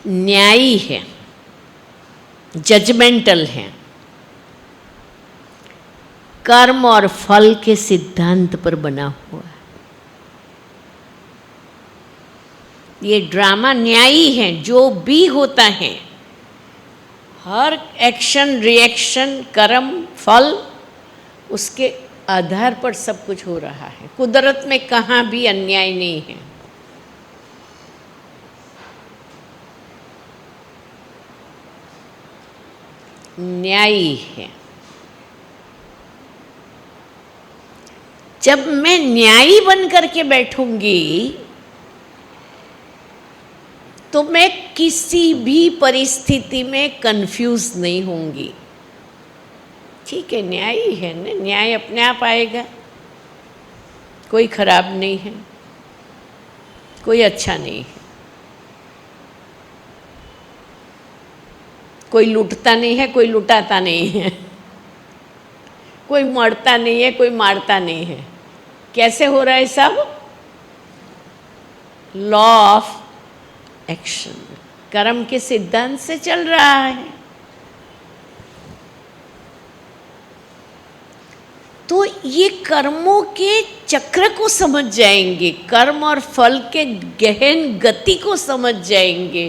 न्यायी है, जजमेंटल है, कर्म और फल के सिद्धांत पर बना हुआ है। ये ड्रामा न्यायी है। जो भी होता है, हर एक्शन, रिएक्शन, कर्म, फल, उसके आधार पर सब कुछ हो रहा है। कुदरत में कहाँ भी अन्याय नहीं है। न्यायी है। जब मैं न्यायी बन करके बैठूंगी, तो मैं किसी भी परिस्थिति में कंफ्यूज नहीं होंगी। ठीक है, न्यायी है ना, न्याय अपने आप आएगा। कोई खराब नहीं है, कोई अच्छा नहीं है, कोई लूटता नहीं है, कोई लुटाता नहीं है, कोई मरता नहीं है, कोई मारता नहीं है। कैसे हो रहा है सब? लॉ ऑफ एक्शन, कर्म के सिद्धांत से चल रहा है। तो ये कर्मों के चक्र को समझ जाएंगे, कर्म और फल के गहन गति को समझ जाएंगे,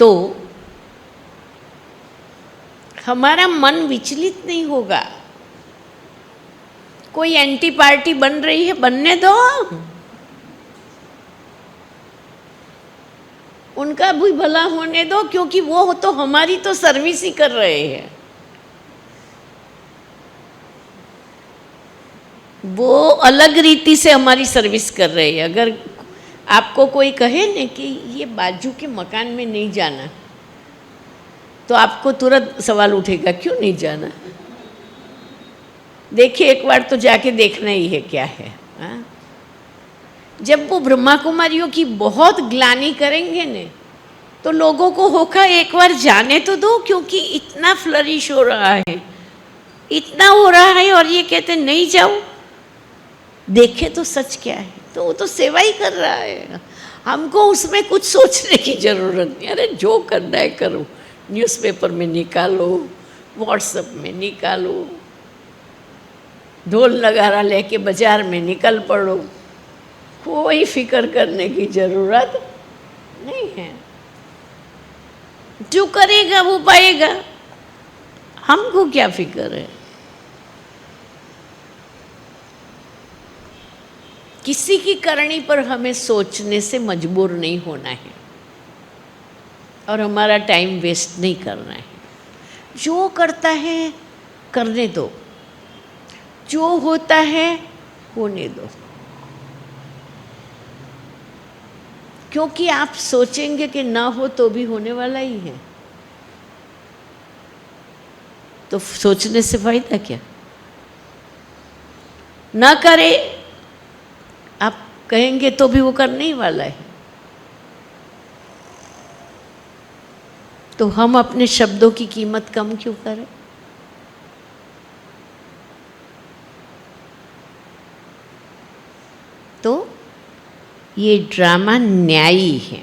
तो हमारा मन विचलित नहीं होगा। कोई एंटी पार्टी बन रही है, बनने दो, उनका भी भला होने दो, क्योंकि वो तो हमारी तो सर्विस ही कर रहे हैं। वो अलग रीति से हमारी सर्विस कर रहे हैं। अगर आपको कोई कहे न कि ये बाजू के मकान में नहीं जाना, तो आपको तुरंत सवाल उठेगा, क्यों नहीं जाना? देखिए, एक बार तो जाके देखना ही है क्या है। हाँ? जब वो ब्रह्मा कुमारियों की बहुत ग्लानि करेंगे ने, तो लोगों को होगा एक बार जाने तो दो, क्योंकि इतना फ्लरिश हो रहा है, इतना हो रहा है, और ये कहते नहीं जाओ, देखे तो सच क्या है। तो वो तो सेवा ही कर रहा है, हमको उसमें कुछ सोचने की जरूरत नहीं। अरे जो करना है करो, न्यूज़पेपर में निकालो, व्हाट्सएप में निकालो, ढोल नगारा लेके बाजार में निकल पड़ो, कोई फिक्र करने की जरूरत नहीं है। जो करेगा वो पाएगा, हमको क्या फिक्र है। किसी की करनी पर हमें सोचने से मजबूर नहीं होना है, और हमारा टाइम वेस्ट नहीं करना है। जो करता है करने दो, जो होता है होने दो, क्योंकि आप सोचेंगे कि ना हो तो भी होने वाला ही है, तो सोचने से फायदा क्या। ना करे, आप कहेंगे तो भी वो करने ही वाला है। तो हम अपने शब्दों की कीमत कम क्यों करें। तो ये ड्रामा न्यायी है।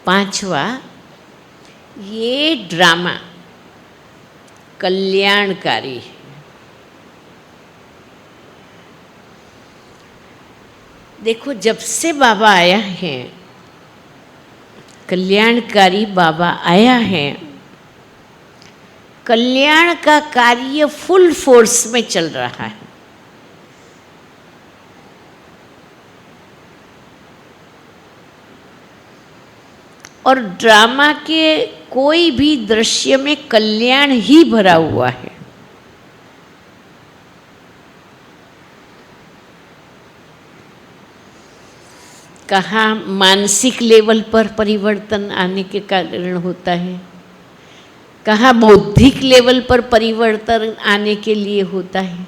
पांचवा, ये ड्रामा कल्याणकारी है। देखो, जब से बाबा आया है, कल्याणकारी बाबा आया है, कल्याण का कार्य फुल फोर्स में चल रहा है। और ड्रामा के कोई भी दृश्य में कल्याण ही भरा हुआ है। कहाँ मानसिक लेवल पर परिवर्तन आने के कारण होता है, कहाँ बौद्धिक लेवल पर परिवर्तन आने के लिए होता है।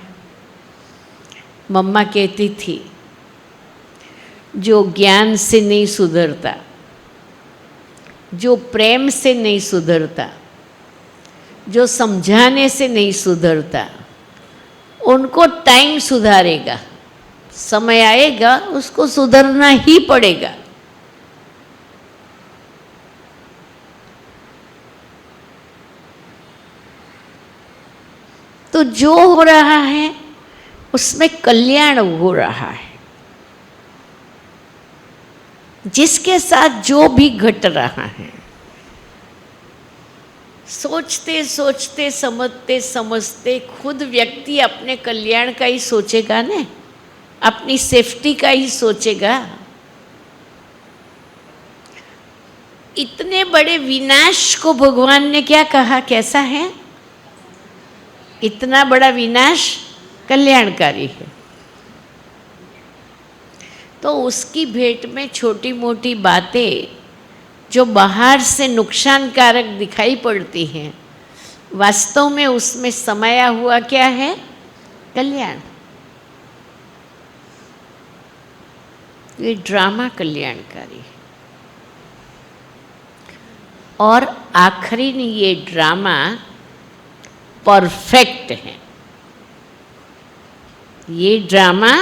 मम्मा कहती थी, जो ज्ञान से नहीं सुधरता, जो प्रेम से नहीं सुधरता, जो समझाने से नहीं सुधरता, उनको टाइम सुधारेगा। समय आएगा उसको सुधरना ही पड़ेगा। तो जो हो रहा है उसमें कल्याण हो रहा है। जिसके साथ जो भी घट रहा है, सोचते सोचते समझते समझते खुद व्यक्ति अपने कल्याण का ही सोचेगा ने, अपनी सेफ्टी का ही सोचेगा। इतने बड़े विनाश को भगवान ने क्या कहा, कैसा है? इतना बड़ा विनाश कल्याणकारी है। तो उसकी भेंट में छोटी मोटी बातें जो बाहर से नुकसानकारक दिखाई पड़ती हैं, वास्तव में उसमें समाया हुआ क्या है? कल्याण। ये ड्रामा कल्याणकारी है। और आखिरी में ये ड्रामा परफेक्ट है। ये ड्रामा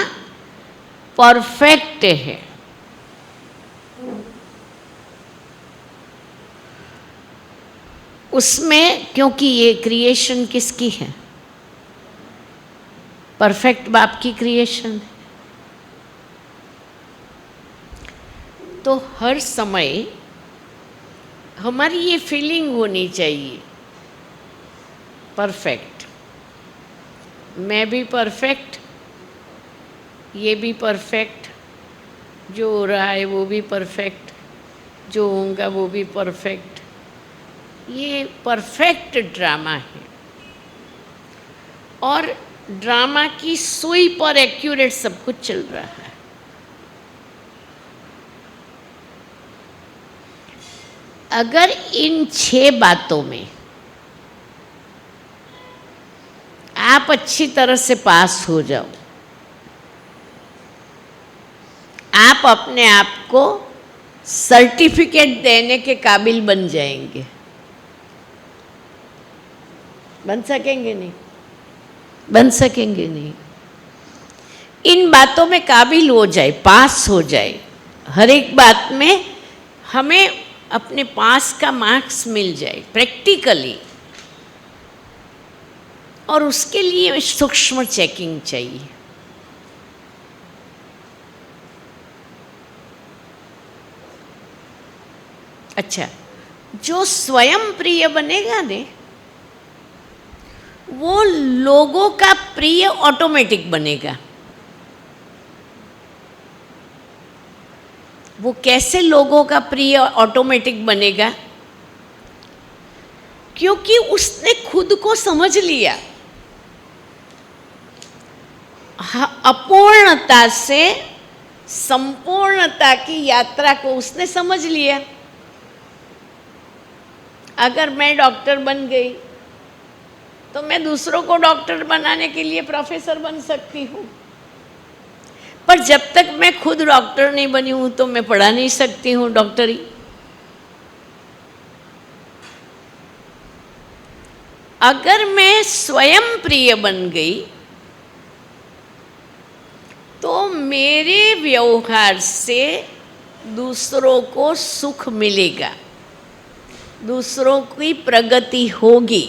परफेक्ट है। उसमें क्योंकि ये क्रिएशन किसकी है? परफेक्ट बाप की क्रिएशन है। तो हर समय हमारी ये फीलिंग होनी चाहिए परफेक्ट, मैं भी परफेक्ट, ये भी परफेक्ट, जो हो रहा है वो भी परफेक्ट, जो होगा वो भी परफेक्ट। ये परफेक्ट ड्रामा है और ड्रामा की सुई पर एक्यूरेट सब कुछ चल रहा है। अगर इन 6 बातों में आप अच्छी तरह से पास हो जाओ, आप अपने आप को सर्टिफिकेट देने के काबिल बन जाएंगे। बन सकेंगे नहीं? बन सकेंगे नहीं। इन बातों में काबिल हो जाए, पास हो जाए, हर एक बात में हमें अपने पास का मार्क्स मिल जाए प्रैक्टिकली, और उसके लिए सूक्ष्म चेकिंग चाहिए। अच्छा, जो स्वयं प्रिय बनेगा ने, वो लोगों का प्रिय ऑटोमेटिक बनेगा। वो कैसे लोगों का प्रिय ऑटोमेटिक बनेगा? क्योंकि उसने खुद को समझ लिया, अपूर्णता से संपूर्णता की यात्रा को उसने समझ लिया। अगर मैं डॉक्टर बन गई तो मैं दूसरों को डॉक्टर बनाने के लिए प्रोफेसर बन सकती हूँ, पर जब तक मैं खुद डॉक्टर नहीं बनी हूँ तो मैं पढ़ा नहीं सकती हूँ डॉक्टरी। अगर मैं स्वयं प्रिय बन गई तो मेरे व्यवहार से दूसरों को सुख मिलेगा, दूसरों की प्रगति होगी,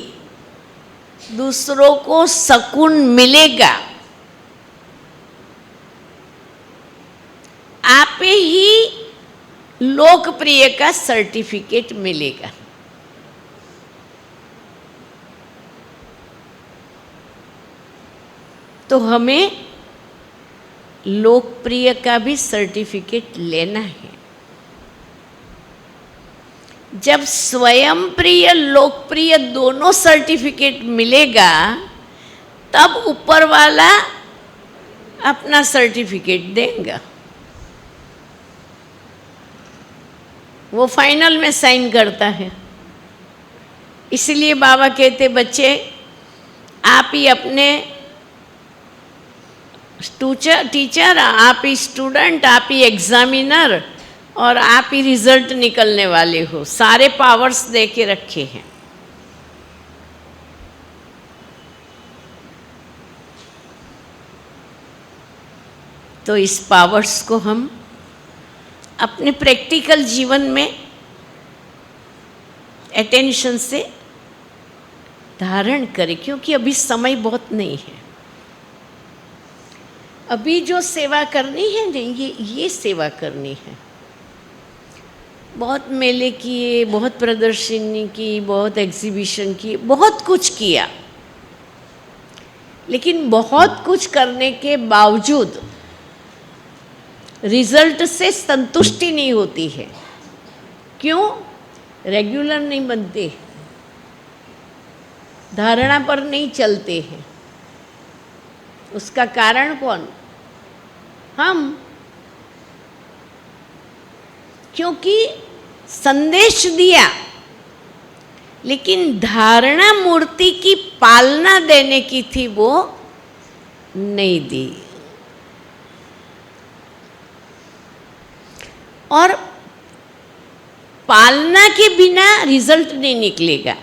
दूसरों को सुकून मिलेगा। आप ही लोकप्रिय का सर्टिफिकेट मिलेगा। तो हमें लोकप्रिय का भी सर्टिफिकेट लेना है। जब स्वयं प्रिय लोकप्रिय दोनों सर्टिफिकेट मिलेगा, तब ऊपर वाला अपना सर्टिफिकेट देगा। वो फाइनल में साइन करता है। इसलिए बाबा कहते, बच्चे आप ही अपने टीचर, आप ही स्टूडेंट, आप ही एग्जामिनर और आप ही रिजल्ट निकलने वाले हो। सारे पावर्स दे के रखे हैं। तो इस पावर्स को हम अपने प्रैक्टिकल जीवन में अटेंशन से धारण करें, क्योंकि अभी समय बहुत नहीं है। अभी जो सेवा करनी है ना, ये सेवा करनी है। बहुत मेले किए, बहुत प्रदर्शनी की, बहुत एग्जीबिशन की, बहुत कुछ किया, लेकिन बहुत कुछ करने के बावजूद रिजल्ट से संतुष्टि नहीं होती है। क्यों? रेगुलर नहीं बनते, धारणा पर नहीं चलते हैं। उसका कारण कौन? हम। क्योंकि संदेश दिया, लेकिन धारणा मूर्ति की पालना देने की थी, वो नहीं दी। और पालना के बिना रिजल्ट नहीं निकलेगा।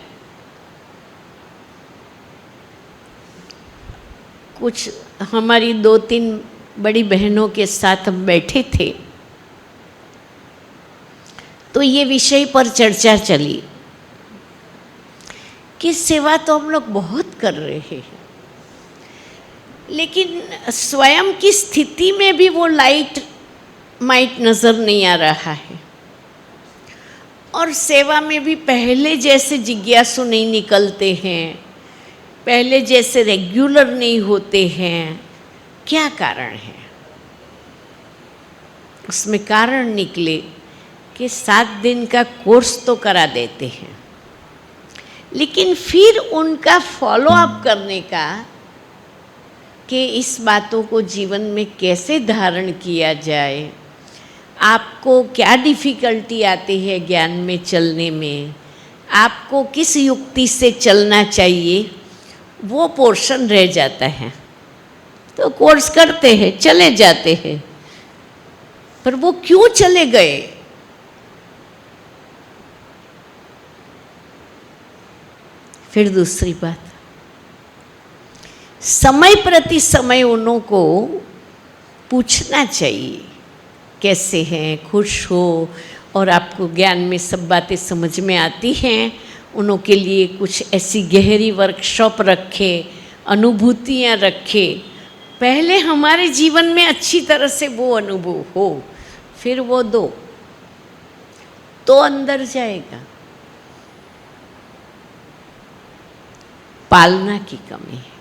कुछ हमारी 2-3 बड़ी बहनों के साथ हम बैठे थे, तो ये विषय पर चर्चा चली कि सेवा तो हम लोग बहुत कर रहे हैं, लेकिन स्वयं की स्थिति में भी वो लाइट माइट नज़र नहीं आ रहा है, और सेवा में भी पहले जैसे जिज्ञासु नहीं निकलते हैं, पहले जैसे रेगुलर नहीं होते हैं। क्या कारण है? उसमें कारण निकले कि 7 दिन का कोर्स तो करा देते हैं, लेकिन फिर उनका फॉलो अप करने का कि इस बातों को जीवन में कैसे धारण किया जाए, आपको क्या डिफ़िकल्टी आती है ज्ञान में चलने में, आपको किस युक्ति से चलना चाहिए, वो पोर्शन रह जाता है। तो कोर्स करते हैं, चले जाते हैं, पर वो क्यों चले गए? फिर दूसरी बात, समय प्रति समय उन्हों को पूछना चाहिए कैसे हैं, खुश हो, और आपको ज्ञान में सब बातें समझ में आती हैं। उन्हों के लिए कुछ ऐसी गहरी वर्कशॉप रखे, अनुभूतियाँ रखे, पहले हमारे जीवन में अच्छी तरह से वो अनुभव हो, फिर वो दो तो अंदर जाएगा। पालना की कमी है।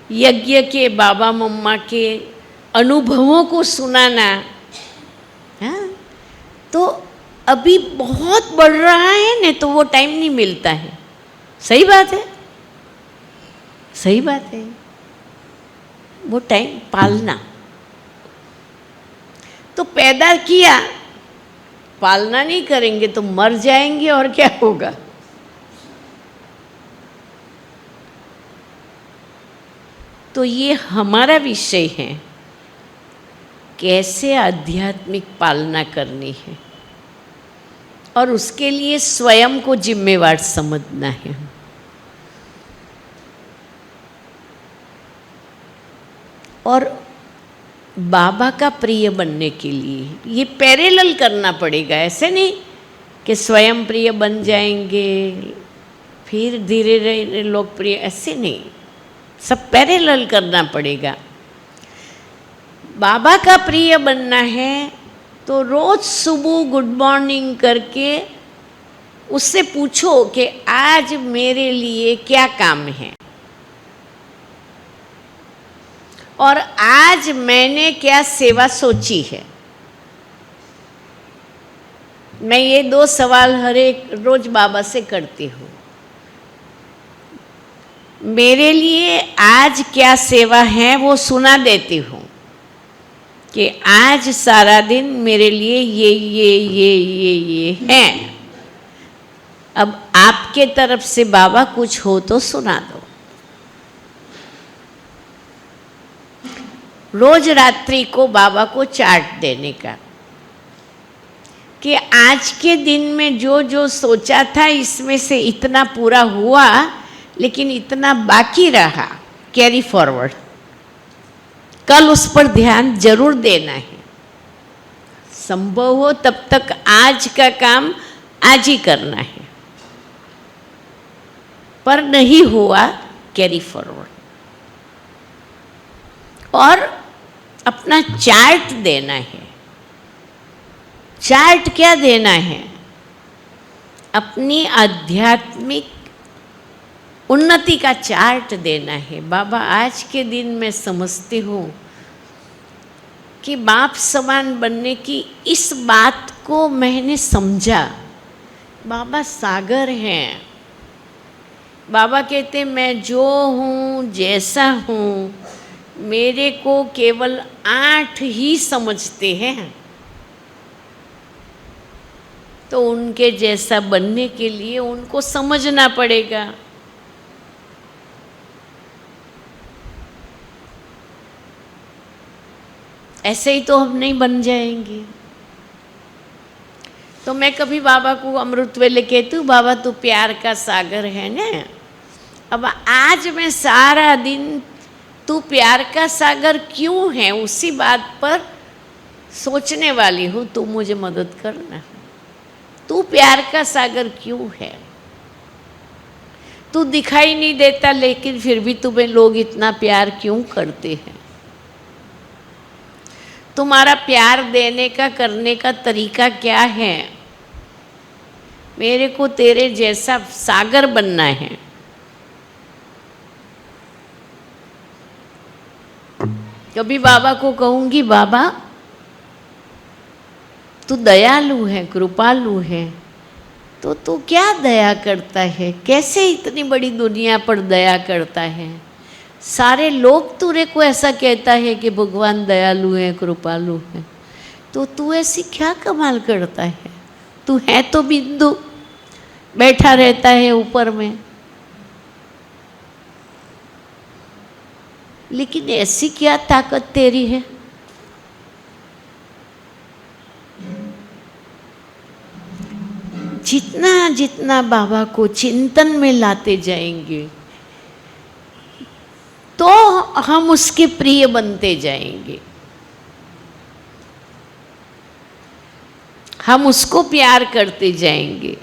यज्ञ के बाबा मम्मा के अनुभवों को सुनाना, हाँ, तो अभी बहुत बढ़ रहा है ना, तो वो टाइम नहीं मिलता है। सही बात है, सही बात है। वो टाइम पालना तो पैदा किया, पालना नहीं करेंगे तो मर जाएंगे, और क्या होगा? तो ये हमारा विषय है, कैसे आध्यात्मिक पालना करनी है, और उसके लिए स्वयं को जिम्मेवार समझना है। और बाबा का प्रिय बनने के लिए ये पैरेलल करना पड़ेगा। ऐसे नहीं कि स्वयं प्रिय बन जाएंगे फिर धीरे धीरे लोकप्रिय, ऐसे नहीं, सब पैरेलल करना पड़ेगा। बाबा का प्रिय बनना है तो रोज सुबह गुड मॉर्निंग करके उससे पूछो कि आज मेरे लिए क्या काम है, और आज मैंने क्या सेवा सोची है। मैं ये 2 सवाल हर एक रोज बाबा से करती हूँ। मेरे लिए आज क्या सेवा है वो सुना देती हूँ कि आज सारा दिन मेरे लिए ये है। अब आपके तरफ से बाबा कुछ हो तो सुना दो। रोज रात्रि को बाबा को चार्ट देने का कि आज के दिन में जो जो सोचा था इसमें से इतना पूरा हुआ, लेकिन इतना बाकी रहा, कैरी फॉरवर्ड। कल उस पर ध्यान जरूर देना है। संभव हो तब तक आज का काम आज ही करना है, पर नहीं हुआ कैरी फॉरवर्ड। और अपना चार्ट देना है। चार्ट क्या देना है? अपनी आध्यात्मिक उन्नति का चार्ट देना है। बाबा आज के दिन मैं समझती हूँ कि बाप समान बनने की इस बात को मैंने समझा। बाबा सागर हैं। बाबा कहते मैं जो हूँ जैसा हूँ, मेरे को केवल 8 ही समझते हैं। तो उनके जैसा बनने के लिए उनको समझना पड़ेगा। ऐसे ही तो हम नहीं बन जाएंगे। तो मैं कभी बाबा को अमृत वेले कहती हूँ, बाबा तू प्यार का सागर है ना। अब आज मैं सारा दिन तू प्यार का सागर क्यों है उसी बात पर सोचने वाली हूँ। तू मुझे मदद करना। तू प्यार का सागर क्यों है? तू दिखाई नहीं देता, लेकिन फिर भी तुम्हें लोग इतना प्यार क्यों करते हैं? तुम्हारा प्यार देने का, करने का तरीका क्या है? मेरे को तेरे जैसा सागर बनना है। कभी बाबा को कहूँगी, बाबा तू दयालु है, कृपालु है, तो तू क्या दया करता है? कैसे इतनी बड़ी दुनिया पर दया करता है? सारे लोग तुरे को ऐसा कहता है कि भगवान दयालु है, कृपालु है, तो तू ऐसी क्या कमाल करता है? तू है तो बिंदु, बैठा रहता है ऊपर में, लेकिन ऐसी क्या ताकत तेरी है? जितना जितना बाबा को चिंतन में लाते जाएंगे तो हम उसके प्रिय बनते जाएंगे, हम उसको प्यार करते जाएंगे,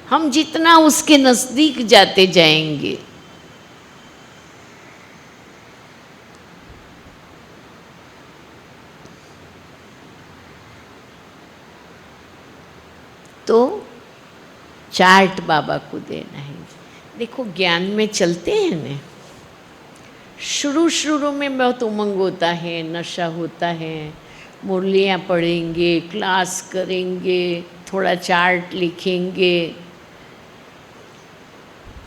हम जितना उसके नज़दीक जाते जाएंगे तो चार्ट बाबा को देना है। देखो ज्ञान में चलते हैं ना, शुरू में बहुत उमंग होता है, नशा होता है, मुरलियाँ पढ़ेंगे, क्लास करेंगे, थोड़ा चार्ट लिखेंगे,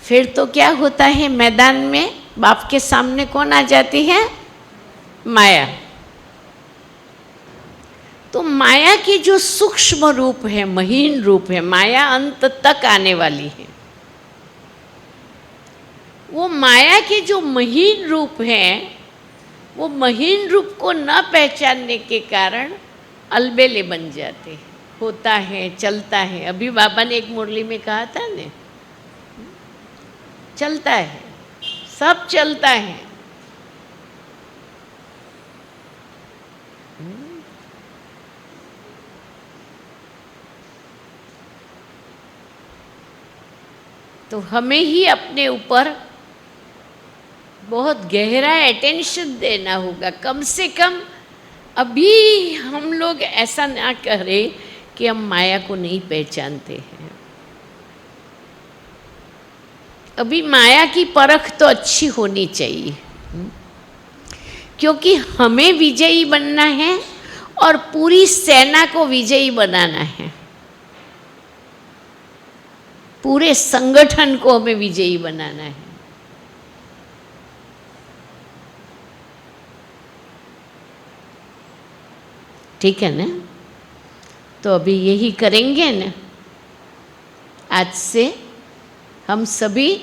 फिर तो क्या होता है, मैदान में बाप के सामने कौन आ जाती है? माया। तो माया की जो सूक्ष्म रूप है, महीन रूप है, माया अंत तक आने वाली है। वो माया के जो महीन रूप है, वो महीन रूप को न पहचानने के कारण अलबेले बन जाते हैं। होता है, चलता है। अभी बाबा ने एक मुरली में कहा था ने, चलता है, सब चलता है। तो हमें ही अपने ऊपर बहुत गहरा अटेंशन देना होगा। कम से कम अभी हम लोग ऐसा ना करें कि हम माया को नहीं पहचानते हैं। अभी माया की परख तो अच्छी होनी चाहिए, क्योंकि हमें विजयी बनना है और पूरी सेना को विजयी बनाना है। पूरे संगठन को हमें विजयी बनाना है। ठीक है ना? तो अभी यही करेंगे ना। आज से हम सभी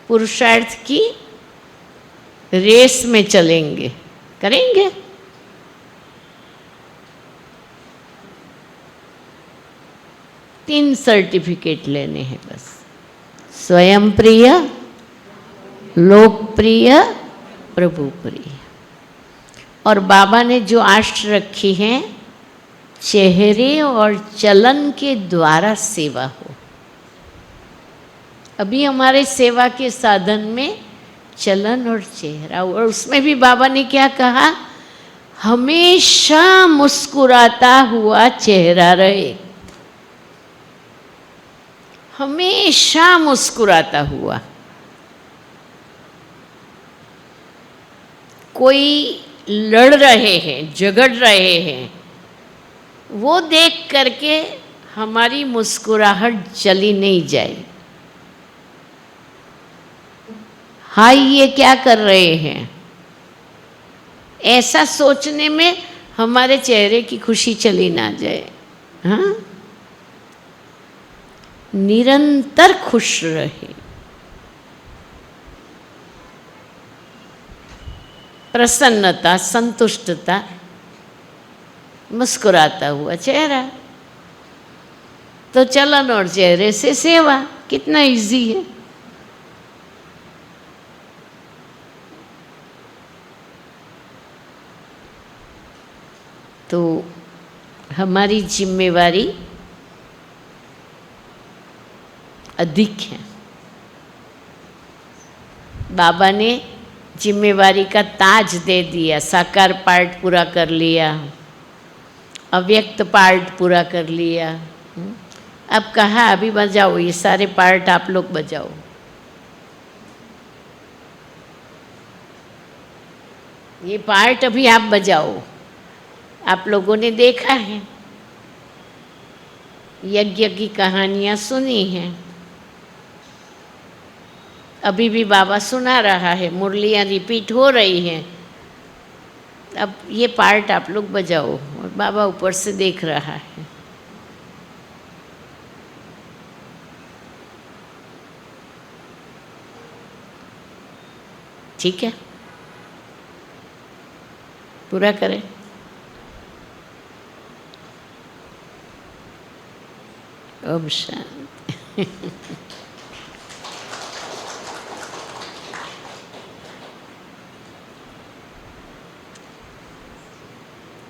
पुरुषार्थ की रेस में चलेंगे, करेंगे। तीन सर्टिफिकेट लेने हैं बस, स्वयं प्रिय, लोकप्रिय, प्रभु प्रिय। और बाबा ने जो आष्ट रखी है, चेहरे और चलन के द्वारा सेवा हो। अभी हमारे सेवा के साधन में चलन और चेहरा, और उसमें भी बाबा ने क्या कहा, हमेशा मुस्कुराता हुआ चेहरा रहे। हमेशा मुस्कुराता हुआ। कोई लड़ रहे हैं, झगड़ रहे हैं, वो देख करके हमारी मुस्कुराहट चली नहीं जाए। हाय ये क्या कर रहे हैं, ऐसा सोचने में हमारे चेहरे की खुशी चली ना जाए। हाँ, निरंतर खुश रहे। प्रसन्नता, संतुष्टता, मुस्कुराता हुआ चेहरा, तो चलन और चेहरे से सेवा कितना इजी है। तो हमारी जिम्मेवारी अधिक है। बाबा ने जिम्मेवारी का ताज दे दिया। साकार पार्ट पूरा कर लिया, अव्यक्त पार्ट पूरा कर लिया। अब कहा अभी बजाओ, ये सारे पार्ट आप लोग बजाओ। ये पार्ट अभी आप बजाओ। आप लोगों ने देखा है, यज्ञ की कहानियाँ सुनी हैं, अभी भी बाबा सुना रहा है, मुरलियाँ रिपीट हो रही हैं। अब ये पार्ट आप लोग बजाओ, और बाबा ऊपर से देख रहा है। ठीक है, पूरा करें। ओम शांति।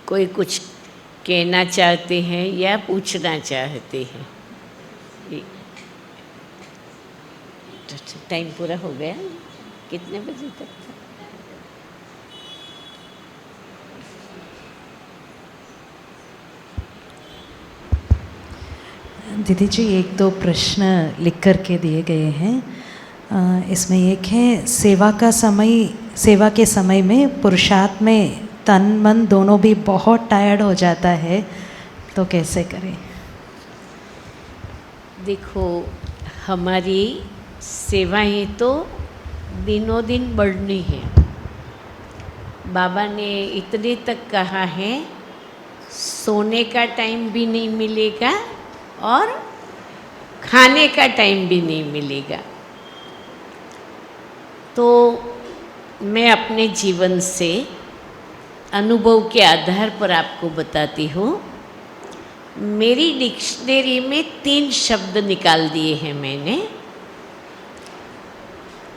कोई कुछ कहना चाहते हैं या पूछना चाहते हैं? टाइम पूरा हो गया, कितने बजे तक था? दीदी जी, एक दो प्रश्न लिख कर के दिए गए हैं। इसमें एक है, सेवा के समय में पुरुषार्थ में तन मन दोनों भी बहुत टायर्ड हो जाता है, तो कैसे करें? देखो, हमारी सेवाएं तो दिनों दिन बढ़नी है। बाबा ने इतने तक कहा है, सोने का टाइम भी नहीं मिलेगा और खाने का टाइम भी नहीं मिलेगा। तो मैं अपने जीवन से अनुभव के आधार पर आपको बताती हूँ। मेरी डिक्शनरी में 3 शब्द निकाल दिए हैं मैंने।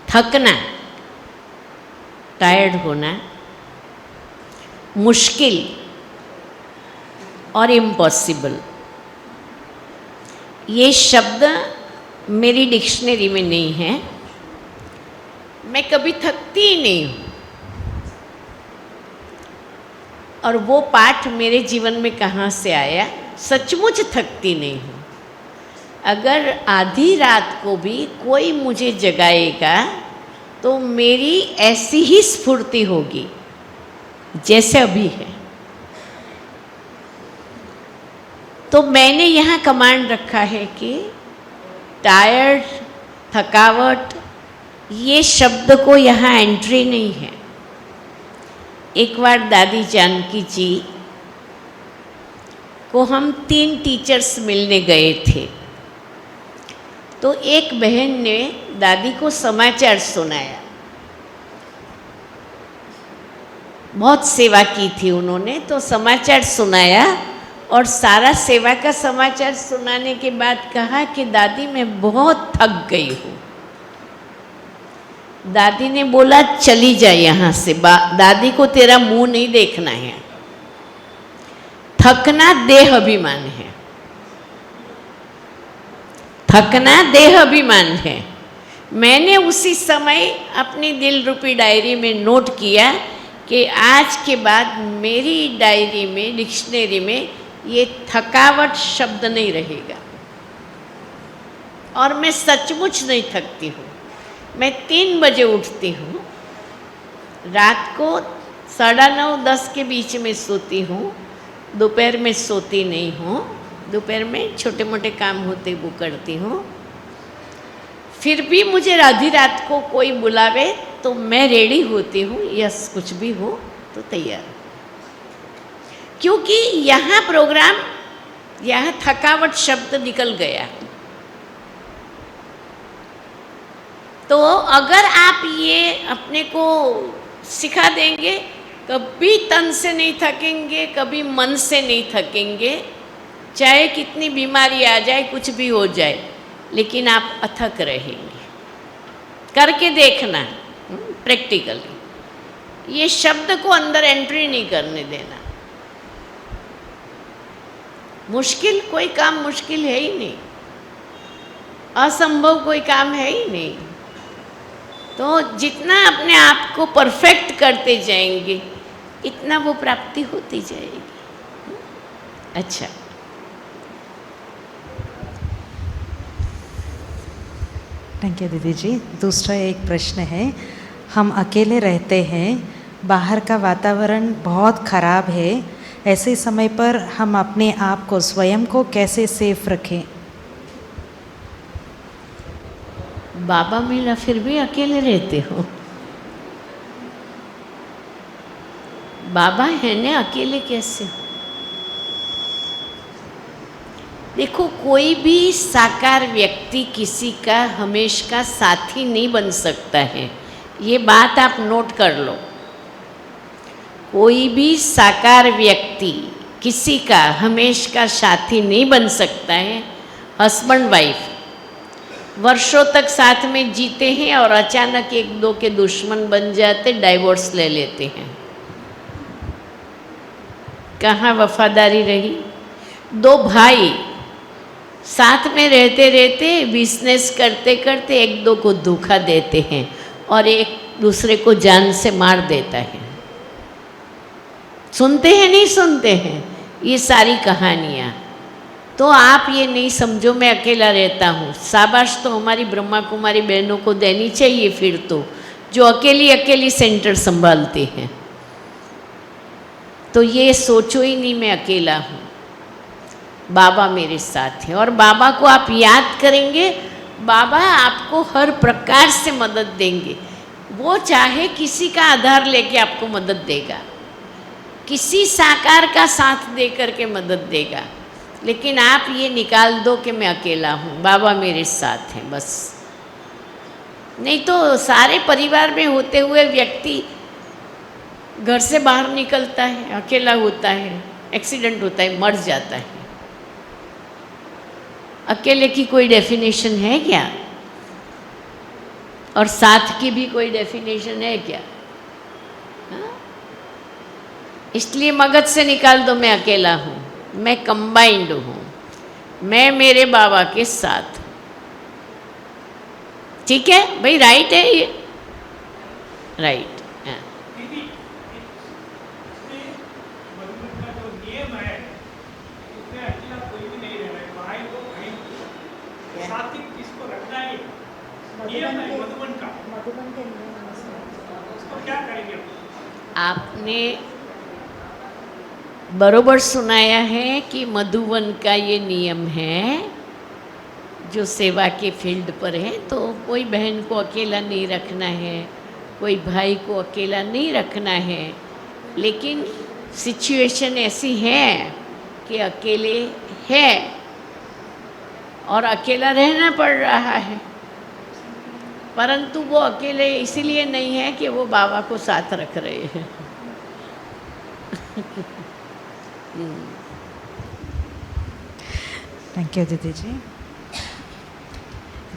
थकना, टायर्ड होना, मुश्किल और इम्पॉसिबल। ये शब्द मेरी डिक्शनरी में नहीं है। मैं कभी थकती ही नहीं हूँ। और वो पाठ मेरे जीवन में कहाँ से आया? सचमुच थकती नहीं हूँ। अगर आधी रात को भी कोई मुझे जगाएगा तो मेरी ऐसी ही स्फूर्ति होगी जैसे अभी है। तो मैंने यहाँ कमांड रखा है कि टायर्ड, थकावट, ये शब्द को यहाँ एंट्री नहीं है। एक बार दादी जानकी जी को हम 3 टीचर्स मिलने गए थे। तो एक बहन ने दादी को समाचार सुनाया। बहुत सेवा की थी उन्होंने, तो समाचार सुनाया और सारा सेवा का समाचार सुनाने के बाद कहा कि दादी मैं बहुत थक गई हूँ। दादी ने बोला चली जा यहाँ से, दादी को तेरा मुंह नहीं देखना है। थकना देह अभिमान है, थकना देह अभिमान है। मैंने उसी समय अपनी दिल रूपी डायरी में नोट किया कि आज के बाद मेरी डायरी में, डिक्शनरी में ये थकावट शब्द नहीं रहेगा। और मैं सचमुच नहीं थकती हूँ। मैं 3 बजे उठती हूँ, रात को 9:30-10 के बीच में सोती हूँ, दोपहर में सोती नहीं हूँ। दोपहर में छोटे मोटे काम होते वो करती हूँ। फिर भी मुझे आधी रात को कोई बुलावे तो मैं रेडी होती हूँ, यस कुछ भी हो तो तैयार। क्योंकि यहाँ प्रोग्राम, यहाँ थकावट शब्द निकल गया। तो अगर आप ये अपने को सिखा देंगे, कभी तन से नहीं थकेंगे, कभी मन से नहीं थकेंगे, चाहे कितनी बीमारी आ जाए, कुछ भी हो जाए, लेकिन आप अथक रहेंगे। करके देखना प्रैक्टिकली। ये शब्द को अंदर एंट्री नहीं करने देना। मुश्किल कोई काम मुश्किल है ही नहीं, असंभव कोई काम है ही नहीं। तो जितना अपने आप को परफेक्ट करते जाएंगे इतना वो प्राप्ति होती जाएगी। अच्छा, थैंक यू दीदी जी। दूसरा एक प्रश्न है, हम अकेले रहते हैं, बाहर का वातावरण बहुत ख़राब है, ऐसे समय पर हम अपने आप को, स्वयं को कैसे सेफ रखें? बाबा मिला फिर भी अकेले रहते हो? बाबा है ना, अकेले कैसे हो? देखो, कोई भी साकार व्यक्ति किसी का हमेशा साथी नहीं बन सकता है, ये बात आप नोट कर लो। कोई भी साकार व्यक्ति किसी का हमेशा साथी नहीं बन सकता है। हस्बैंड वाइफ वर्षों तक साथ में जीते हैं और अचानक एक दो के दुश्मन बन जाते, डाइवोर्स ले लेते हैं। कहाँ वफादारी रही? दो भाई साथ में रहते रहते बिजनेस करते करते एक दो को धोखा देते हैं और एक दूसरे को जान से मार देता है। सुनते हैं नहीं सुनते हैं ये सारी कहानियाँ? तो आप ये नहीं समझो मैं अकेला रहता हूँ। शाबाश तो हमारी ब्रह्मा कुमारी बहनों को देनी चाहिए फिर तो, जो अकेली अकेली सेंटर संभालती हैं। तो ये सोचो ही नहीं मैं अकेला हूँ, बाबा मेरे साथ है। और बाबा को आप याद करेंगे, बाबा आपको हर प्रकार से मदद देंगे। वो चाहे किसी का आधार लेके आपको मदद देगा, किसी साकार का साथ दे करके मदद देगा, लेकिन आप ये निकाल दो कि मैं अकेला हूँ, बाबा मेरे साथ हैं, बस। नहीं तो सारे परिवार में होते हुए व्यक्ति घर से बाहर निकलता है, अकेला होता है, एक्सीडेंट होता है, मर जाता है। अकेले की कोई डेफिनेशन है क्या? और साथ की भी कोई डेफिनेशन है क्या? हाँ? इसलिए मगज से निकाल दो मैं अकेला हूँ, मैं कंबाइंड हूँ, मैं मेरे बाबा के साथ। ठीक है भाई, राइट है ये? राइट। आपने बरोबर सुनाया है कि मधुवन का ये नियम है, जो सेवा के फील्ड पर है। तो कोई बहन को अकेला नहीं रखना है, कोई भाई को अकेला नहीं रखना है, लेकिन सिचुएशन ऐसी है कि अकेले है और अकेला रहना पड़ रहा है। परंतु वो अकेले इसीलिए नहीं है कि वो बाबा को साथ रख रहे हैं। थैंक यू दीदी जी।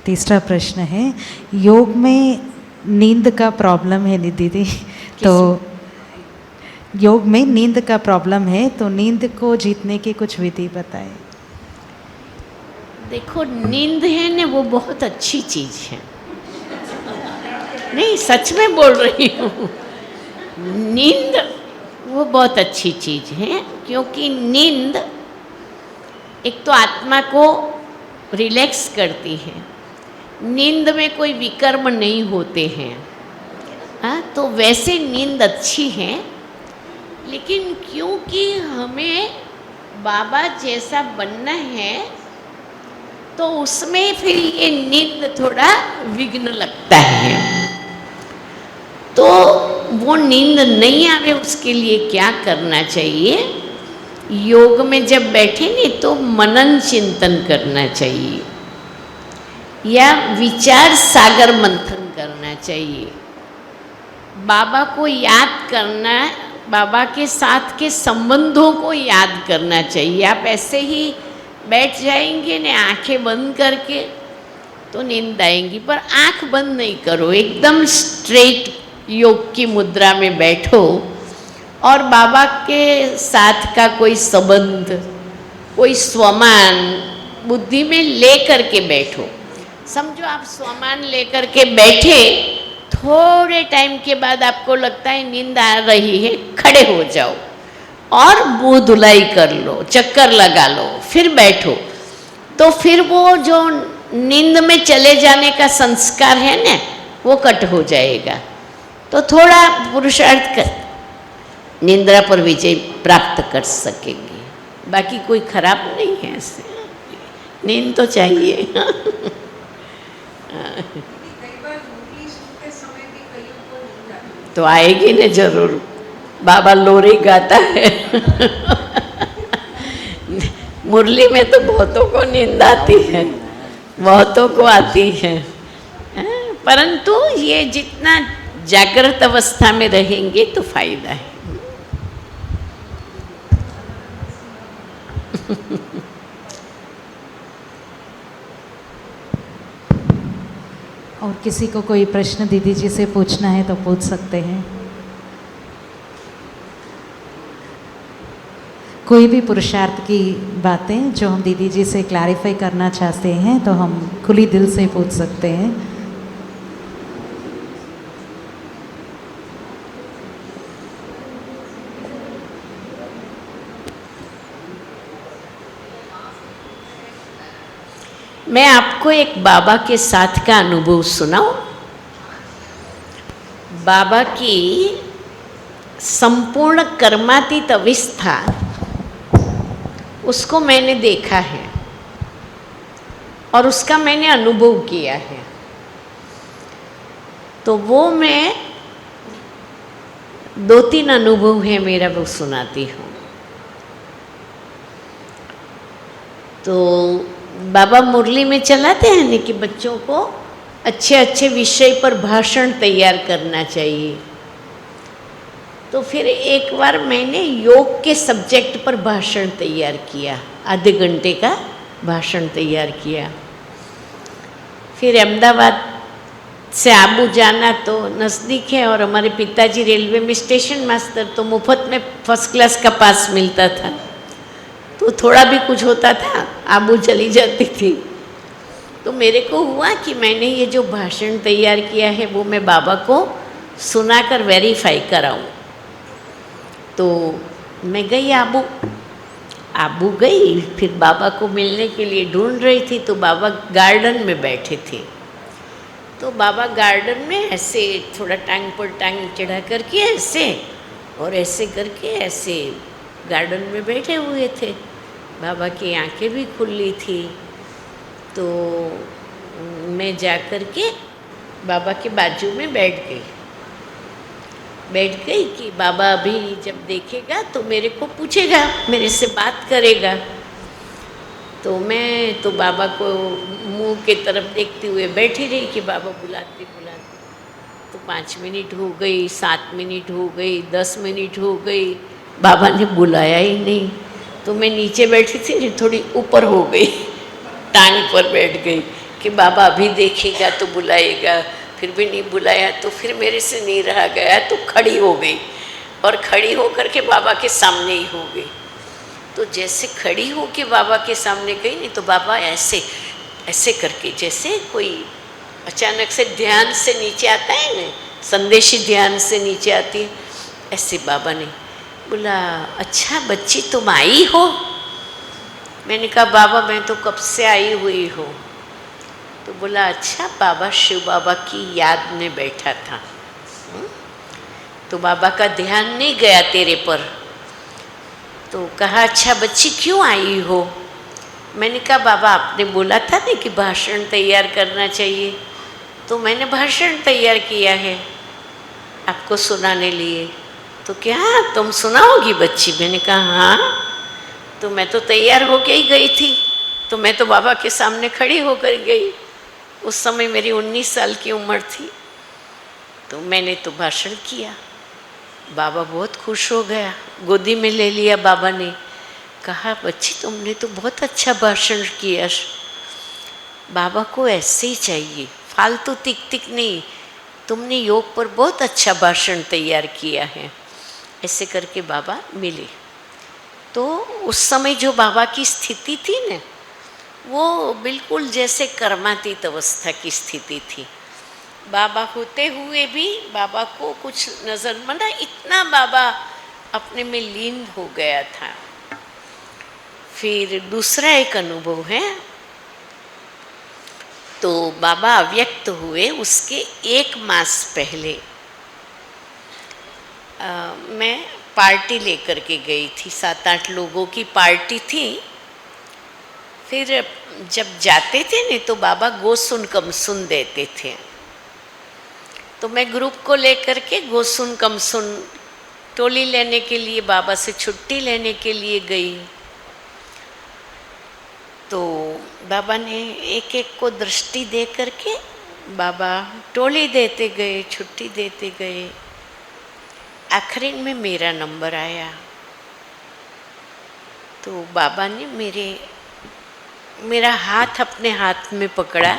तीसरा प्रश्न है, योग में नींद का प्रॉब्लम है दीदी, तो योग में नींद का प्रॉब्लम है, तो नींद को जीतने की कुछ विधि बताएं। देखो, नींद है ना, वो बहुत अच्छी चीज़ है। नहीं, सच में बोल रही हूँ, नींद वो बहुत अच्छी चीज़ है, क्योंकि नींद एक तो आत्मा को रिलैक्स करती है। नींद में कोई विकर्म नहीं होते हैं, हाँ, तो वैसे नींद अच्छी है। लेकिन क्योंकि हमें बाबा जैसा बनना है, तो उसमें फिर ये नींद थोड़ा विघ्न लगता है। तो वो नींद नहीं आवे उसके लिए क्या करना चाहिए? योग में जब बैठे नहीं तो मनन चिंतन करना चाहिए, या विचार सागर मंथन करना चाहिए। बाबा को याद करना, बाबा के साथ के संबंधों को याद करना चाहिए। आप ऐसे ही बैठ जाएंगे ने आंखें बंद करके तो नींद आएंगी, पर आंख बंद नहीं करो, एकदम स्ट्रेट योग की मुद्रा में बैठो और बाबा के साथ का कोई संबंध, कोई स्वमान बुद्धि में ले करके बैठो। समझो आप स्वमान लेकर के बैठे, थोड़े टाइम के बाद आपको लगता है नींद आ रही है, खड़े हो जाओ और मुंह धुलाई कर लो, चक्कर लगा लो, फिर बैठो। तो फिर वो जो नींद में चले जाने का संस्कार है ना, वो कट हो जाएगा। तो थोड़ा पुरुषार्थ कर निंद्रा पर विजय प्राप्त कर सकेंगे। बाकी कोई खराब नहीं है ऐसे, नींद तो चाहिए। कई बार मुरली सुनते समय भी कईयों को नींद आती है। तो आएगी ना जरूर, बाबा लोरी गाता है। मुरली में तो बहुतों को नींद आती है, बहुतों को आती है। परंतु ये जितना जागृत अवस्था में रहेंगे तो फायदा है। और किसी को कोई प्रश्न दीदी जी से पूछना है तो पूछ सकते हैं। कोई भी पुरुषार्थ की बातें जो हम दीदी जी से क्लैरिफाई करना चाहते हैं तो हम खुली दिल से पूछ सकते हैं। मैं आपको एक बाबा के साथ का अनुभव सुनाऊं। बाबा की संपूर्ण कर्मातीत अवस्था, उसको मैंने देखा है और उसका मैंने अनुभव किया है। तो वो मैं 2-3 अनुभव है मेरा, वो सुनाती हूँ। तो बाबा मुरली में चलाते हैं ना कि बच्चों को अच्छे अच्छे विषय पर भाषण तैयार करना चाहिए। तो फिर एक बार मैंने योग के सब्जेक्ट पर भाषण तैयार किया, आधे घंटे का भाषण तैयार किया। फिर अहमदाबाद से आबू जाना तो नज़दीक है और हमारे पिताजी रेलवे में स्टेशन मास्टर, तो मुफ्त में फर्स्ट क्लास का पास मिलता था। तो थोड़ा भी कुछ होता था आबू चली जाती थी। तो मेरे को हुआ कि मैंने ये जो भाषण तैयार किया है वो मैं बाबा को सुनाकर वेरीफाई कराऊं। तो मैं गई आबू गई, फिर बाबा को मिलने के लिए ढूंढ रही थी। तो बाबा गार्डन में बैठे थे। तो बाबा गार्डन में ऐसे थोड़ा टांग पर टांग चढ़ा करके ऐसे और ऐसे करके ऐसे गार्डन में बैठे हुए थे। बाबा की आंखें भी खुली थी। तो मैं जा कर के बाबा के बाजू में बैठ गई कि बाबा अभी जब देखेगा तो मेरे को पूछेगा, मेरे से बात करेगा। तो मैं तो बाबा को मुंह के तरफ देखते हुए बैठी रही कि बाबा बुलाते बुलाते। तो 5 मिनट हो गई, 7 मिनट हो गई, 10 मिनट हो गई, बाबा ने बुलाया ही नहीं। तो मैं नीचे बैठी थी, थोड़ी ऊपर हो गई, टांग पर बैठ गई कि बाबा अभी देखेगा तो बुलाएगा। फिर भी नहीं बुलाया तो फिर मेरे से नहीं रहा गया, तो खड़ी हो गई और खड़ी हो करके बाबा के सामने ही हो गई। तो जैसे खड़ी हो के बाबा के सामने गई नहीं तो बाबा ऐसे ऐसे करके, जैसे कोई अचानक से ध्यान से नीचे आता है ना, संदेशी ध्यान से नीचे आती है, ऐसे बाबा ने बोला, अच्छा बच्ची तुम आई हो? मैंने कहा बाबा मैं तो कब से आई हुई हूँ। तो बोला अच्छा बाबा शिव बाबा की याद में बैठा था, तो बाबा का ध्यान नहीं गया तेरे पर। तो कहा अच्छा बच्ची क्यों आई हो? मैंने कहा बाबा आपने बोला था ना कि भाषण तैयार करना चाहिए, तो मैंने भाषण तैयार किया है आपको सुनाने लिए। तो क्या तुम सुनाओगी बच्ची? मैंने कहा हाँ। तो मैं तो तैयार होके ही गई थी, तो मैं तो बाबा के सामने खड़ी होकर गई। उस समय मेरी 19 साल की उम्र थी। तो मैंने तो भाषण किया। बाबा बहुत खुश हो गया, गोदी में ले लिया बाबा ने। कहा बच्ची तुमने तो बहुत अच्छा भाषण किया, बाबा को ऐसे ही चाहिए, फालतू तिक तिक नहीं, तुमने योग पर बहुत अच्छा भाषण तैयार किया है। ऐसे करके बाबा मिले। तो उस समय जो बाबा की स्थिति थी ना, वो बिल्कुल जैसे कर्मातीत अवस्था की स्थिति थी। बाबा होते हुए भी बाबा को कुछ नजर मना, इतना बाबा अपने में लीन हो गया था। फिर दूसरा एक अनुभव है, तो बाबा अव्यक्त हुए उसके 1 मास पहले मैं पार्टी लेकर के गई थी, 7-8 लोगों की पार्टी थी। फिर जब जाते थे नहीं तो बाबा गो सुन कम सुन देते थे, तो मैं ग्रुप को लेकर के गो सुन कम सुन टोली लेने के लिए बाबा से छुट्टी लेने के लिए गई। तो बाबा ने एक एक को दृष्टि दे करके बाबा टोली देते गए, छुट्टी देते गए। आखिरी में मेरा नंबर आया, तो बाबा ने मेरा हाथ अपने हाथ में पकड़ा।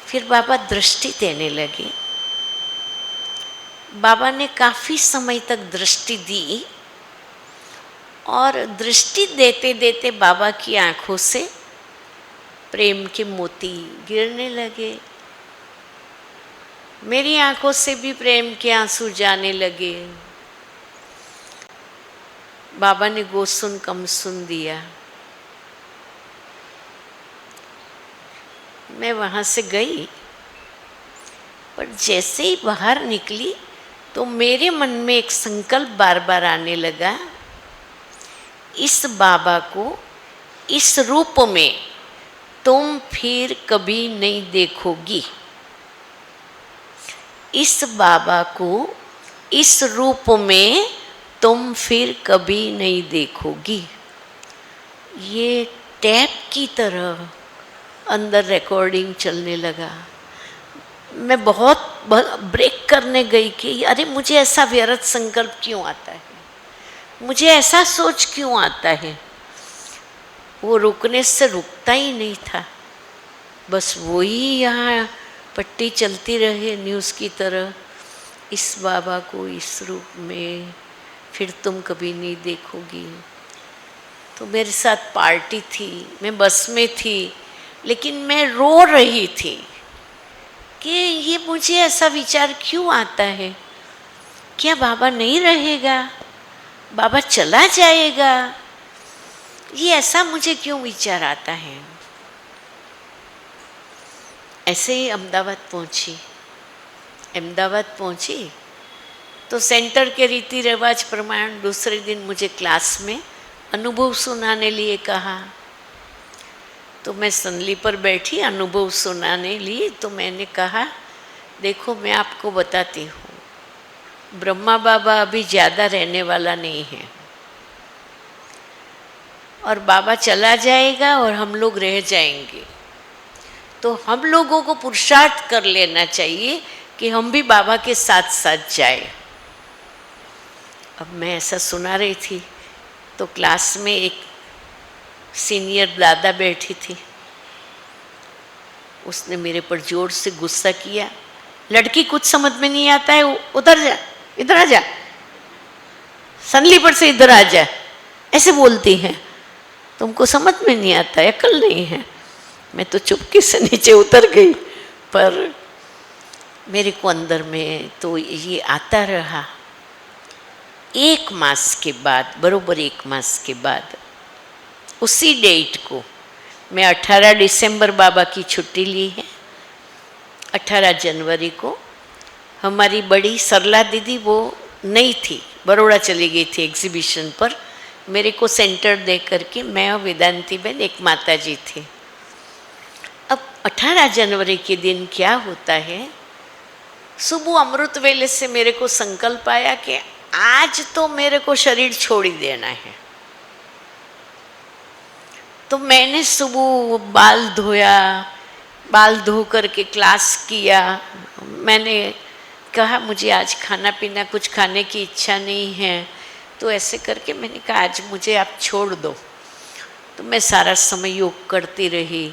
फिर बाबा दृष्टि देने लगे। बाबा ने काफ़ी समय तक दृष्टि दी, और दृष्टि देते देते बाबा की आंखों से प्रेम के मोती गिरने लगे। मेरी आंखों से भी प्रेम के आंसू जाने लगे। बाबा ने गो सुन कम सुन दिया। मैं वहाँ से गई, पर जैसे ही बाहर निकली तो मेरे मन में एक संकल्प बार बार आने लगा, इस बाबा को इस रूप में तुम फिर कभी नहीं देखोगी। इस बाबा को इस रूप में तुम फिर कभी नहीं देखोगी। ये टैप की तरह अंदर रिकॉर्डिंग चलने लगा। मैं बहुत ब्रेक करने गई कि अरे मुझे ऐसा व्यर्थ संकल्प क्यों आता है, मुझे ऐसा सोच क्यों आता है। वो रुकने से रुकता ही नहीं था, बस वही यहाँ पट्टी चलती रहे न्यूज़ की तरह, इस बाबा को इस रूप में फिर तुम कभी नहीं देखोगी। तो मेरे साथ पार्टी थी, मैं बस में थी, लेकिन मैं रो रही थी कि ये मुझे ऐसा विचार क्यों आता है, क्या बाबा नहीं रहेगा, बाबा चला जाएगा, ये ऐसा मुझे क्यों विचार आता है। ऐसे ही अहमदाबाद पहुंची तो सेंटर के रीति रिवाज प्रमाण दूसरे दिन मुझे क्लास में अनुभव सुनाने लिए कहा। तो मैं संदली पर बैठी अनुभव सुनाने लिए। तो मैंने कहा, देखो मैं आपको बताती हूँ, ब्रह्मा बाबा अभी ज़्यादा रहने वाला नहीं है, और बाबा चला जाएगा और हम लोग रह जाएंगे। तो हम लोगों को पुरुषार्थ कर लेना चाहिए कि हम भी बाबा के साथ साथ जाए। अब मैं ऐसा सुना रही थी तो क्लास में एक सीनियर दादा बैठी थी, उसने मेरे पर जोर से गुस्सा किया, लड़की कुछ समझ में नहीं आता है, उधर जा, इधर आ जा, संदली पर से इधर आ जा, ऐसे बोलती हैं, तुमको समझ में नहीं आता है, अकल नहीं है। मैं तो चुपके से नीचे उतर गई, पर मेरे को अंदर में तो ये आता रहा। 1 मास के बाद, बरोबर 1 मास के बाद, उसी डेट को मैं 18 दिसंबर बाबा की छुट्टी ली है। 18 जनवरी को हमारी बड़ी सरला दीदी, वो नहीं थी, बड़ौदा चली गई थी एग्जीबिशन पर, मेरे को सेंटर दे करके मैं और वेदांती बहन, एक माता जी थे। अब 18 जनवरी के दिन क्या होता है, सुबह अमृत वेले से मेरे को संकल्प आया कि आज तो मेरे को शरीर छोड़ ही देना है। तो मैंने सुबह बाल धोया, बाल धो करके क्लास किया। मैंने कहा मुझे आज खाना पीना कुछ खाने की इच्छा नहीं है, तो ऐसे करके मैंने कहा आज मुझे आप छोड़ दो। तो मैं सारा समय योग करती रही,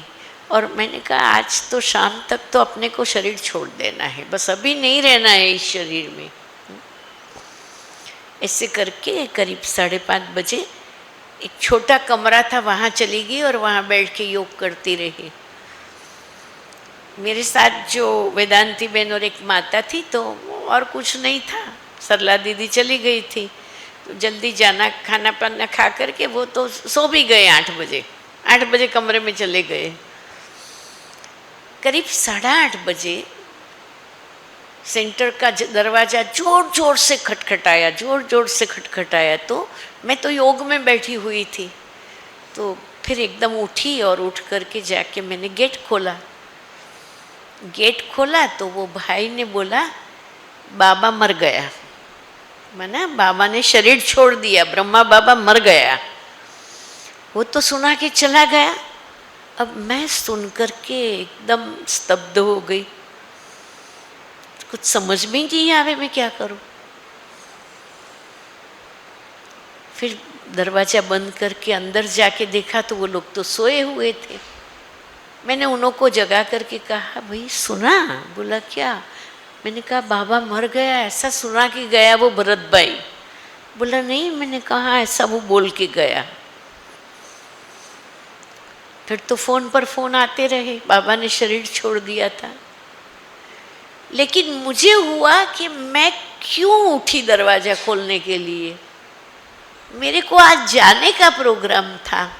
और मैंने कहा आज तो शाम तक तो अपने को शरीर छोड़ देना है, बस अभी नहीं रहना है इस शरीर में। ऐसे करके करीब 5:30 बजे एक छोटा कमरा था, वहाँ चली गई और वहाँ बैठ के योग करती रही। मेरे साथ जो वेदांती बहन और एक माता थी, तो और कुछ नहीं था। सरला दीदी चली गई थी, तो जल्दी जाना, खाना पाना खा करके वो तो सो भी गए 8 बजे कमरे में चले गए। करीब 8:30 बजे सेंटर का दरवाज़ा जोर जोर से खटखटाया। तो मैं तो योग में बैठी हुई थी, तो फिर एकदम उठी और उठ करके जाके मैंने गेट खोला तो वो भाई ने बोला बाबा मर गया। माना बाबा ने शरीर छोड़ दिया, ब्रह्मा बाबा मर गया। वो तो सुना के चला गया। अब मैं सुन करके एकदम स्तब्ध हो गई, कुछ समझ में नहीं आवे मैं क्या करूं। फिर दरवाजा बंद करके अंदर जाके देखा तो वो लोग तो सोए हुए थे। मैंने उन्हों को जगा करके कहा, भाई सुना? बोला क्या? मैंने कहा बाबा मर गया, ऐसा सुना कि गया वो भरत भाई। बोला नहीं, मैंने कहा ऐसा वो बोल के गया। फिर तो फोन पर फोन आते रहे, बाबा ने शरीर छोड़ दिया था। लेकिन मुझे हुआ कि मैं क्यों उठी दरवाजा खोलने के लिए? मेरे को आज जाने का प्रोग्राम था,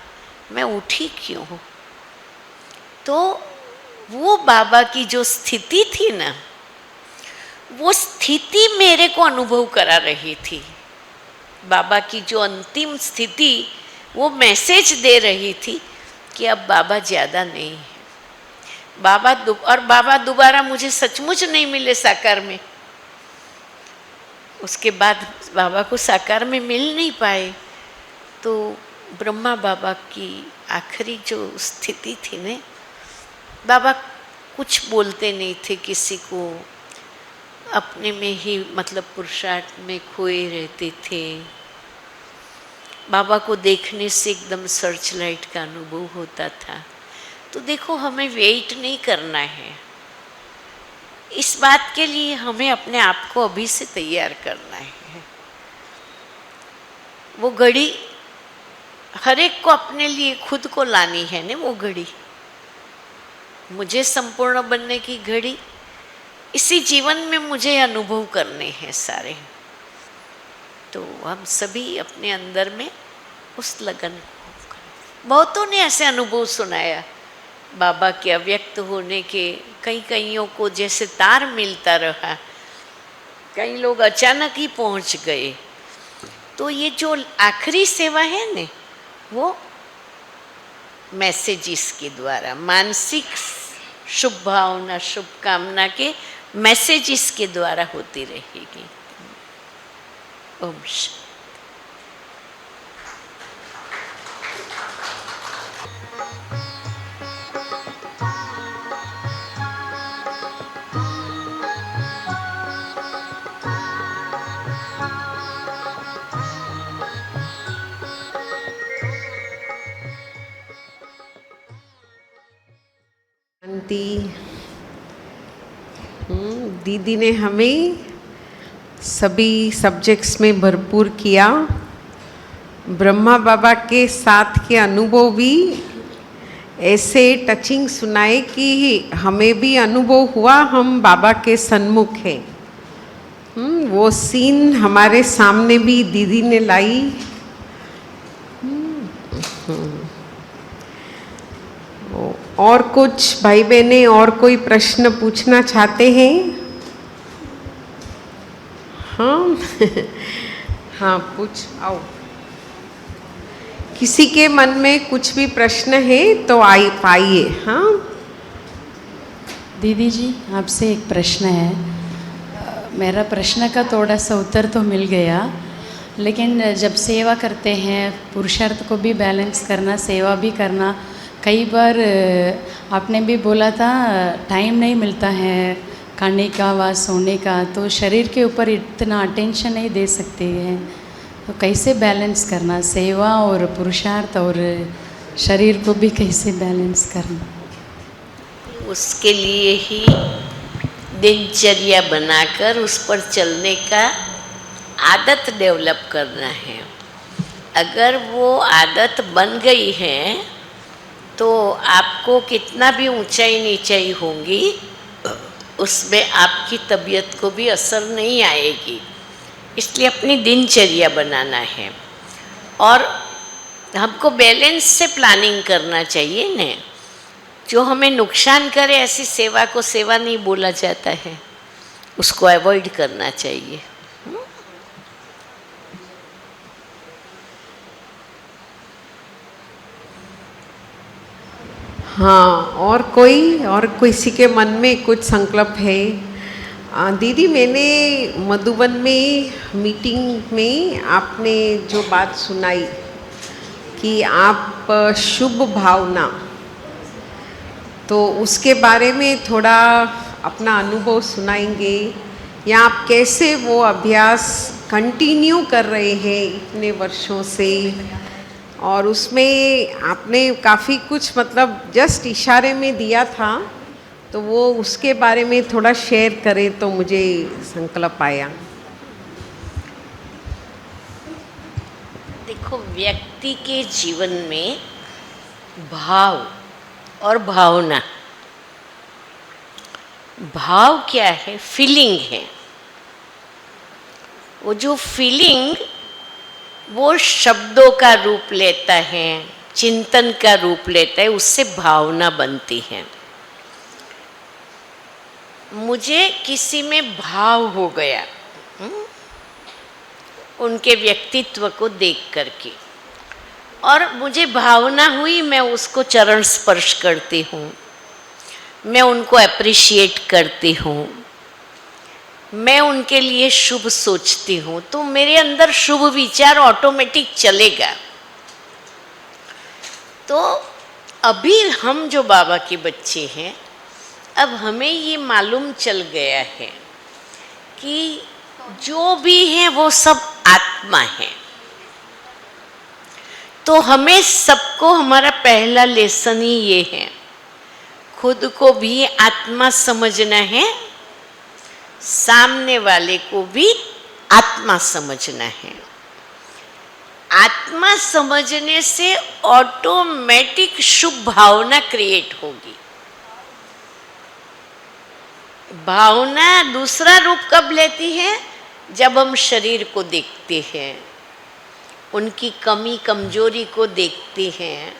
मैं उठी क्यों? तो वो बाबा की जो स्थिति थी ना, वो स्थिति मेरे को अनुभव करा रही थी। बाबा की जो अंतिम स्थिति वो मैसेज दे रही थी कि अब बाबा ज़्यादा नहीं है। बाबा दोबारा मुझे सचमुच नहीं मिले साकार में। उसके बाद बाबा को साकार में मिल नहीं पाए। तो ब्रह्मा बाबा की आखिरी जो स्थिति थी ने, बाबा कुछ बोलते नहीं थे किसी को, अपने में ही मतलब पुरुषार्थ में खोए रहते थे। बाबा को देखने से एकदम सर्च लाइट का अनुभव होता था। तो देखो, हमें वेट नहीं करना है, इस बात के लिए हमें अपने आप को अभी से तैयार करना है। वो घड़ी हर एक को अपने लिए खुद को लानी है ना। वो घड़ी मुझे संपूर्ण बनने की घड़ी, इसी जीवन में मुझे अनुभव करने हैं सारे। तो हम सभी अपने अंदर में उस लगन को, बहुतों ने ऐसे अनुभव सुनाया बाबा के अव्यक्त होने के। कईयों को जैसे तार मिलता रहा, कई लोग अचानक ही पहुंच गए। तो ये जो आखिरी सेवा है ने, वो मैसेजिस के द्वारा, मानसिक शुभ भावना, शुभकामना के मैसेजिस के द्वारा होती रहेगी। ओम शांति। दीदी ने हमें सभी सब्जेक्ट्स में भरपूर किया। ब्रह्मा बाबा के साथ के अनुभव भी ऐसे टचिंग सुनाए कि हमें भी अनुभव हुआ हम बाबा के सन्मुख हैं। वो सीन हमारे सामने भी दीदी ने लाई। और कुछ भाई बहने और कोई प्रश्न पूछना चाहते हैं? हाँ हाँ, पूछ आओ। किसी के मन में कुछ भी प्रश्न है तो आइए। हाँ दीदी जी, आपसे एक प्रश्न है। मेरा प्रश्न का थोड़ा सा उत्तर तो मिल गया, लेकिन जब सेवा करते हैं, पुरुषार्थ को भी बैलेंस करना, सेवा भी करना, कई बार आपने भी बोला था टाइम नहीं मिलता है खाने का व सोने का, तो शरीर के ऊपर इतना अटेंशन नहीं दे सकते हैं। तो कैसे बैलेंस करना, सेवा और पुरुषार्थ और शरीर को भी कैसे बैलेंस करना? उसके लिए ही दिनचर्या बनाकर उस पर चलने का आदत डेवलप करना है। अगर वो आदत बन गई है तो आपको कितना भी ऊंचाई नीचाई होंगी, उसमें आपकी तबीयत को भी असर नहीं आएगी। इसलिए अपनी दिनचर्या बनाना है और हमको बैलेंस से प्लानिंग करना चाहिए न। जो हमें नुकसान करे ऐसी सेवा को सेवा नहीं बोला जाता है, उसको अवॉइड करना चाहिए। हाँ, और किसी के मन में कुछ संकल्प है? दीदी, मैंने मधुबन में मीटिंग में आपने जो बात सुनाई कि आप शुभ भावना, तो उसके बारे में थोड़ा अपना अनुभव सुनाएंगे या आप कैसे वो अभ्यास कंटिन्यू कर रहे हैं इतने वर्षों से? और उसमें आपने काफ़ी कुछ मतलब जस्ट इशारे में दिया था, तो वो उसके बारे में थोड़ा शेयर करें तो मुझे संकल्प आया। देखो, व्यक्ति के जीवन में भाव और भावना, भाव क्या है? फीलिंग है। वो जो फीलिंग वो शब्दों का रूप लेता है, चिंतन का रूप लेता है, उससे भावना बनती है। मुझे किसी में भाव हो गया उनके व्यक्तित्व को देख करके, और मुझे भावना हुई, मैं उसको चरण स्पर्श करती हूँ, मैं उनको अप्रिशिएट करती हूँ, मैं उनके लिए शुभ सोचती हूँ, तो मेरे अंदर शुभ विचार ऑटोमेटिक चलेगा। तो अभी हम जो बाबा के बच्चे हैं, अब हमें ये मालूम चल गया है कि जो भी है वो सब आत्मा है। तो हमें सबको, हमारा पहला लेसन ही ये है, खुद को भी आत्मा समझना है, सामने वाले को भी आत्मा समझना है। आत्मा समझने से ऑटोमेटिक शुभ भावना क्रिएट होगी। भावना दूसरा रूप कब लेती है? जब हम शरीर को देखते हैं, उनकी कमी कमजोरी को देखते हैं,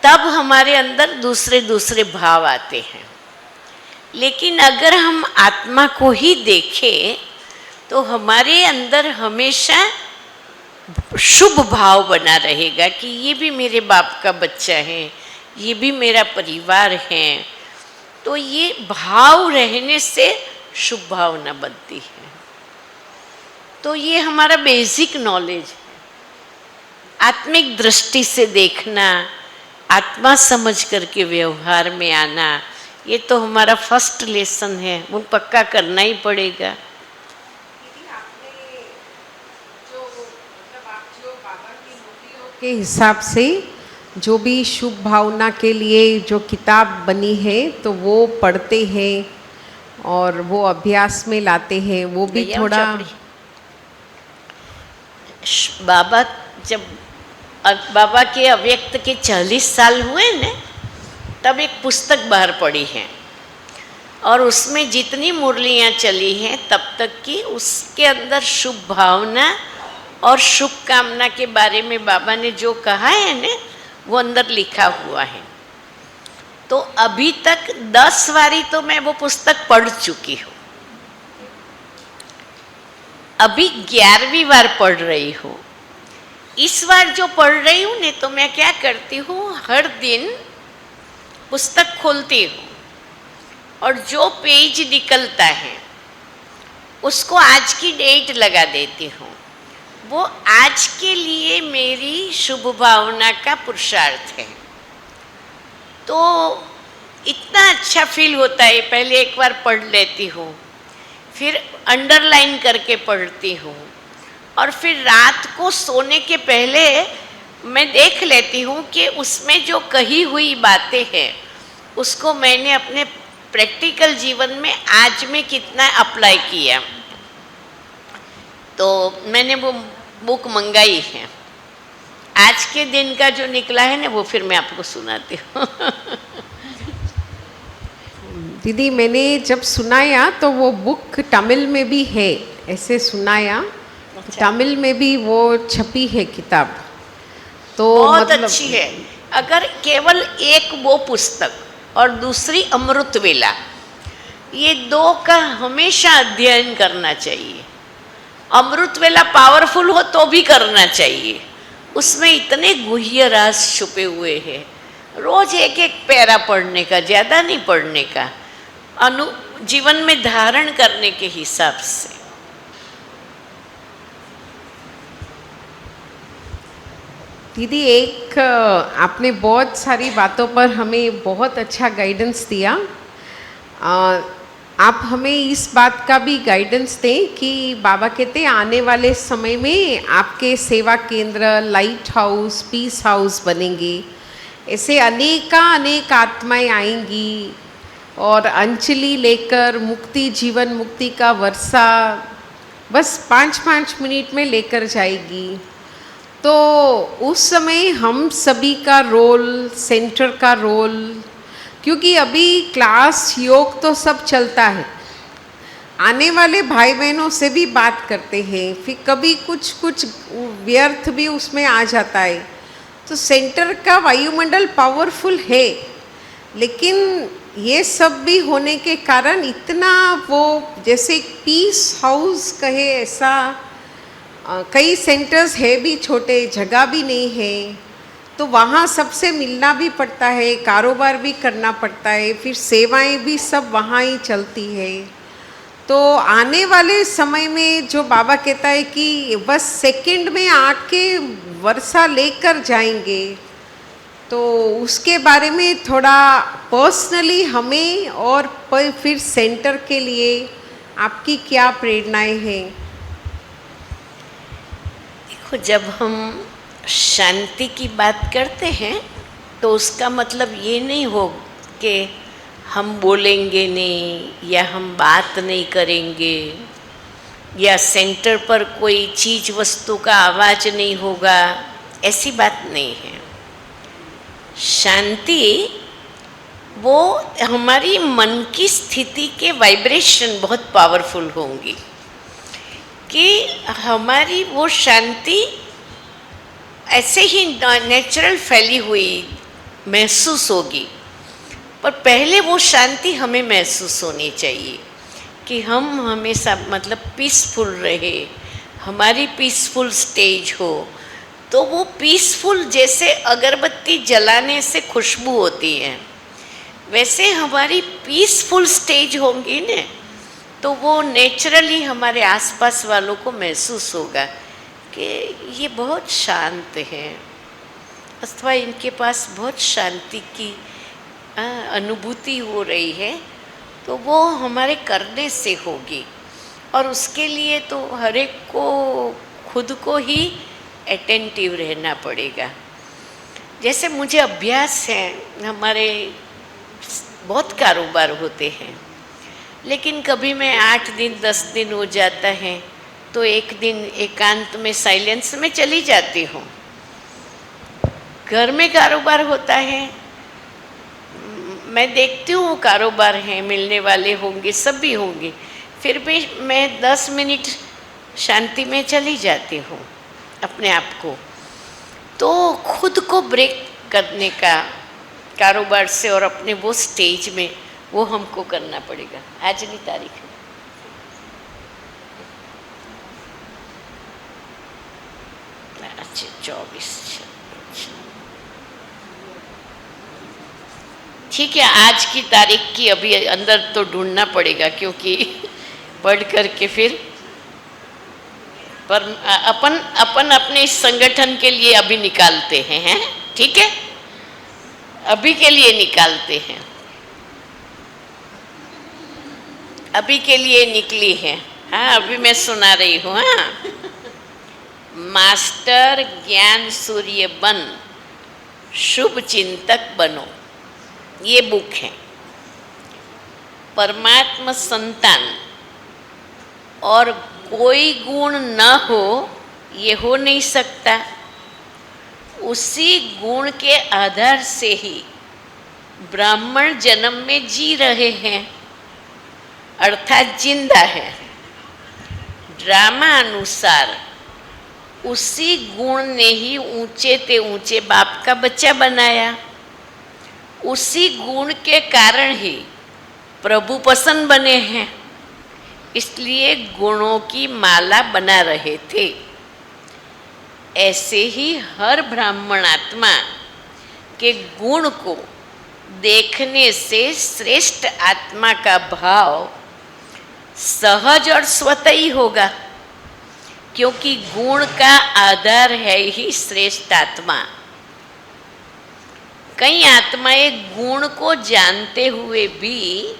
तब हमारे अंदर दूसरे दूसरे भाव आते हैं। लेकिन अगर हम आत्मा को ही देखें तो हमारे अंदर हमेशा शुभ भाव बना रहेगा कि ये भी मेरे बाप का बच्चा है, ये भी मेरा परिवार है। तो ये भाव रहने से शुभ भावना बनती है। तो ये हमारा बेसिक नॉलेज है। आत्मिक दृष्टि से देखना, आत्मा समझ करके व्यवहार में आना, ये तो हमारा फर्स्ट लेसन है, वो पक्का करना ही पड़ेगा। के हिसाब से जो भी शुभ भावना के लिए जो किताब बनी है तो वो पढ़ते हैं और वो अभ्यास में लाते हैं, वो भी थोड़ा। बाबा जब बाबा के अव्यक्त के 40 साल हुए न, तब एक पुस्तक बाहर पड़ी है और उसमें जितनी मुरलियाँ चली हैं तब तक की, उसके अंदर शुभ भावना और शुभ कामना के बारे में बाबा ने जो कहा है न, वो अंदर लिखा हुआ है। तो अभी तक 10 बारी तो मैं वो पुस्तक पढ़ चुकी हूँ, अभी 11वीं बार पढ़ रही हूँ। इस बार जो पढ़ रही हूँ ने, तो मैं क्या करती हूँ, हर दिन पुस्तक खोलती हूँ और जो पेज निकलता है उसको आज की डेट लगा देती हूँ। वो आज के लिए मेरी शुभ भावना का पुरुषार्थ है। तो इतना अच्छा फील होता है। पहले एक बार पढ़ लेती हूँ, फिर अंडरलाइन करके पढ़ती हूँ, और फिर रात को सोने के पहले मैं देख लेती हूँ कि उसमें जो कही हुई बातें हैं उसको मैंने अपने प्रैक्टिकल जीवन में आज में कितना अप्लाई किया। तो मैंने वो बुक मंगाई है आज के दिन का जो निकला है ना वो फिर मैं आपको सुनाती हूँ। दीदी मैंने जब सुनाया तो वो बुक तमिल में भी है, ऐसे सुनाया। तमिल में भी वो छपी है किताब, तो बहुत मतलब अच्छी है। अगर केवल एक वो पुस्तक और दूसरी अमृत वेला, ये दो का हमेशा अध्ययन करना चाहिए। अमृत वेला पावरफुल हो तो भी करना चाहिए, उसमें इतने गुह्य राज छुपे हुए हैं। रोज एक एक पैरा पढ़ने का, ज़्यादा नहीं पढ़ने का, जीवन में धारण करने के हिसाब से। दीदी एक आपने बहुत सारी बातों पर हमें बहुत अच्छा गाइडेंस दिया। आप हमें इस बात का भी गाइडेंस दें कि बाबा कहते हैं आने वाले समय में आपके सेवा केंद्र, लाइट हाउस, पीस हाउस बनेंगे। ऐसे अनेक आत्माएं आएंगी और अंजलि लेकर मुक्ति, जीवन मुक्ति का वर्षा बस 5-5 मिनट में लेकर जाएगी। तो उस समय हम सभी का रोल, सेंटर का रोल, क्योंकि अभी क्लास योग तो सब चलता है, आने वाले भाई बहनों से भी बात करते हैं, फिर कभी कुछ व्यर्थ भी उसमें आ जाता है। तो सेंटर का वायुमंडल पावरफुल है, लेकिन ये सब भी होने के कारण इतना वो जैसे पीस हाउस कहे ऐसा कई सेंटर्स है भी छोटे, जगह भी नहीं है, तो वहाँ सबसे मिलना भी पड़ता है, कारोबार भी करना पड़ता है, फिर सेवाएं भी सब वहाँ ही चलती है। तो आने वाले समय में जो बाबा कहता है कि बस सेकंड में आके वर्षा लेकर जाएंगे, तो उसके बारे में थोड़ा पर्सनली हमें और फिर सेंटर के लिए आपकी क्या प्रेरणाएं हैं? जब हम शांति की बात करते हैं तो उसका मतलब ये नहीं हो कि हम बोलेंगे नहीं या हम बात नहीं करेंगे या सेंटर पर कोई चीज़ वस्तु का आवाज़ नहीं होगा, ऐसी बात नहीं है। शांति वो हमारी मन की स्थिति के वाइब्रेशन बहुत पावरफुल होंगी कि हमारी वो शांति ऐसे ही नेचुरल फैली हुई महसूस होगी। पर पहले वो शांति हमें महसूस होनी चाहिए कि हम हमेशा मतलब पीसफुल रहे, हमारी पीसफुल स्टेज हो। तो वो पीसफुल जैसे अगरबत्ती जलाने से खुशबू होती है, वैसे हमारी पीसफुल स्टेज होंगी न, तो वो नेचुरली हमारे आसपास वालों को महसूस होगा कि ये बहुत शांत है, अथवा इनके पास बहुत शांति की अनुभूति हो रही है। तो वो हमारे करने से होगी, और उसके लिए तो हर एक को खुद को ही अटेंटिव रहना पड़ेगा। जैसे मुझे अभ्यास है, हमारे बहुत कारोबार होते हैं, लेकिन कभी मैं 8 दिन 10 दिन हो जाता है तो एक दिन एकांत में साइलेंस में चली जाती हूँ। घर में कारोबार होता है, मैं देखती हूँ कारोबार है, मिलने वाले होंगे, सब भी होंगे, फिर भी मैं 10 मिनट शांति में चली जाती हूँ अपने आप को। तो खुद को ब्रेक करने का कारोबार से और अपने वो स्टेज में वो हमको करना पड़ेगा। आज की तारीख है, अच्छा 24। ठीक है, आज की तारीख की अभी अंदर तो ढूंढना पड़ेगा, क्योंकि पढ़ करके फिर पर अपन अपने इस संगठन के लिए अभी निकालते हैं, ठीक है, अभी के लिए निकालते हैं, अभी के लिए निकली है। हाँ, अभी मैं सुना रही हूँ। हाँ, मास्टर ज्ञान सूर्य बन, शुभ चिंतक बनो, ये बुक है। परमात्मा संतान और कोई गुण न हो ये हो नहीं सकता। उसी गुण के आधार से ही ब्राह्मण जन्म में जी रहे हैं, अर्थात जिंदा है। ड्रामा अनुसार उसी गुण ने ही ऊंचे ते ऊंचे बाप का बच्चा बनाया। उसी गुण के कारण ही प्रभु पसंद बने हैं, इसलिए गुणों की माला बना रहे थे। ऐसे ही हर ब्राह्मण आत्मा के गुण को देखने से श्रेष्ठ आत्मा का भाव सहज और स्वतः ही होगा, क्योंकि गुण का आधार है ही श्रेष्ठ आत्मा। कई आत्माएं गुण को जानते हुए भी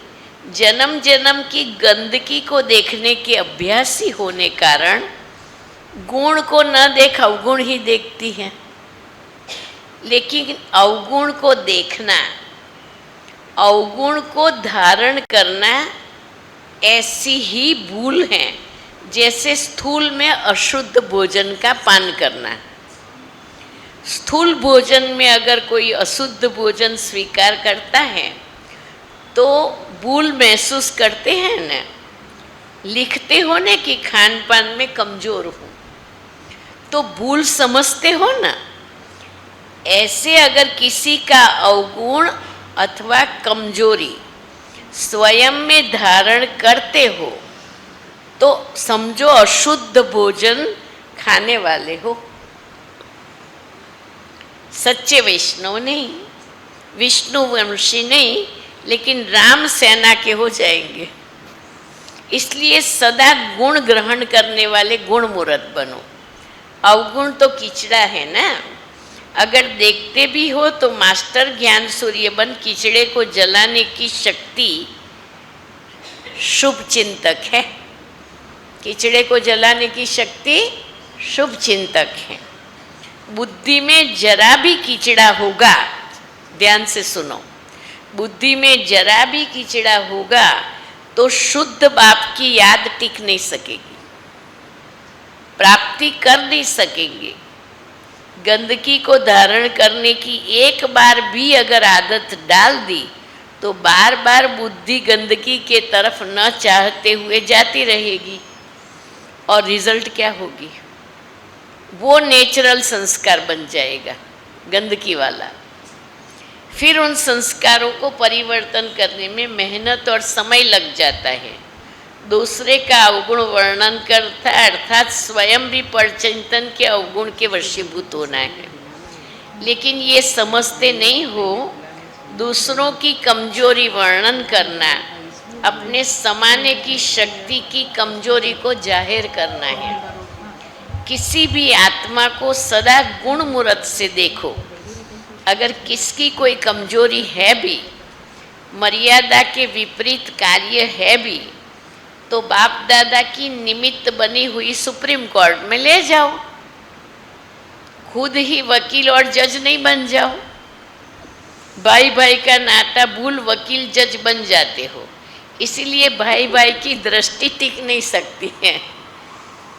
जन्म जन्म की गंदगी को देखने के अभ्यासी होने कारण गुण को न देख अवगुण ही देखती हैं। लेकिन अवगुण को देखना, अवगुण को धारण करना ऐसी ही भूल है जैसे स्थूल में अशुद्ध भोजन का पान करना। स्थूल भोजन में अगर कोई अशुद्ध भोजन स्वीकार करता है तो भूल महसूस करते हैं ना। लिखते हो ना कि खान पान में कमज़ोर हूँ, तो भूल समझते हो ना। ऐसे अगर किसी का अवगुण अथवा कमजोरी स्वयं में धारण करते हो तो समझो अशुद्ध भोजन खाने वाले हो। सच्चे वैष्णव नहीं, विष्णु वंशी नहीं, लेकिन राम सेना के हो जाएंगे। इसलिए सदा गुण ग्रहण करने वाले गुण मूर्त बनो। अवगुण तो कीचड़ा है ना। अगर देखते भी हो तो मास्टर ज्ञान सूर्यबन कीचड़े को जलाने की शक्ति शुभ चिंतक है। कीचड़े को जलाने की शक्ति शुभ चिंतक है। बुद्धि में जरा भी कीचड़ा होगा, ध्यान से सुनो, बुद्धि में जरा भी कीचड़ा होगा तो शुद्ध बाप की याद टिक नहीं सकेगी, प्राप्ति कर नहीं सकेंगे। गंदगी को धारण करने की एक बार भी अगर आदत डाल दी तो बार बार बुद्धि गंदगी के तरफ न चाहते हुए जाती रहेगी, और रिजल्ट क्या होगी? वो नेचुरल संस्कार बन जाएगा गंदगी वाला। फिर उन संस्कारों को परिवर्तन करने में मेहनत और समय लग जाता है। दूसरे का अवगुण वर्णन करता है, अर्थात स्वयं भी परचिंतन के अवगुण के वशीभूत होना है। लेकिन ये समझते नहीं हो, दूसरों की कमजोरी वर्णन करना अपने समाने की शक्ति की कमजोरी को जाहिर करना है। किसी भी आत्मा को सदा गुण मूर्त से देखो। अगर किसकी कोई कमजोरी है भी, मर्यादा के विपरीत कार्य है भी, तो बाप दादा की निमित्त बनी हुई सुप्रीम कोर्ट में ले जाओ। खुद ही वकील और जज नहीं बन जाओ। भाई भाई का नाता भूल वकील जज बन जाते हो। इसीलिए भाई भाई की दृष्टि टिक नहीं सकती है।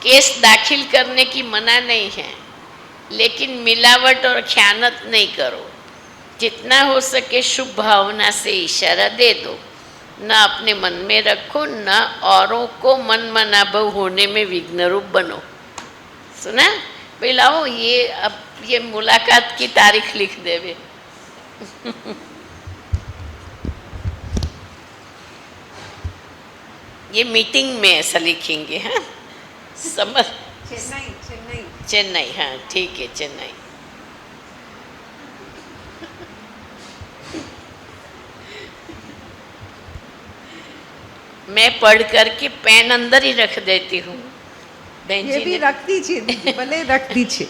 केस दाखिल करने की मना नहीं है, लेकिन मिलावट और ख़यानत नहीं करो। जितना हो सके शुभ भावना से इशारा दे दो। न अपने मन में रखो, न औरों को मन मनाभव होने में विघ्नरूप बनो। सुना भाई? लाओ ये अब ये मुलाकात की तारीख लिख देवे। ये मीटिंग में ऐसा लिखेंगे। हाँ, समझ? चेन्नई, हाँ ठीक है, चेन्नई। मैं पढ़ करके पेन अंदर ही रख देती हूँ। बहन ये जी भी ने रख दीजिए, भले रख दीजिए।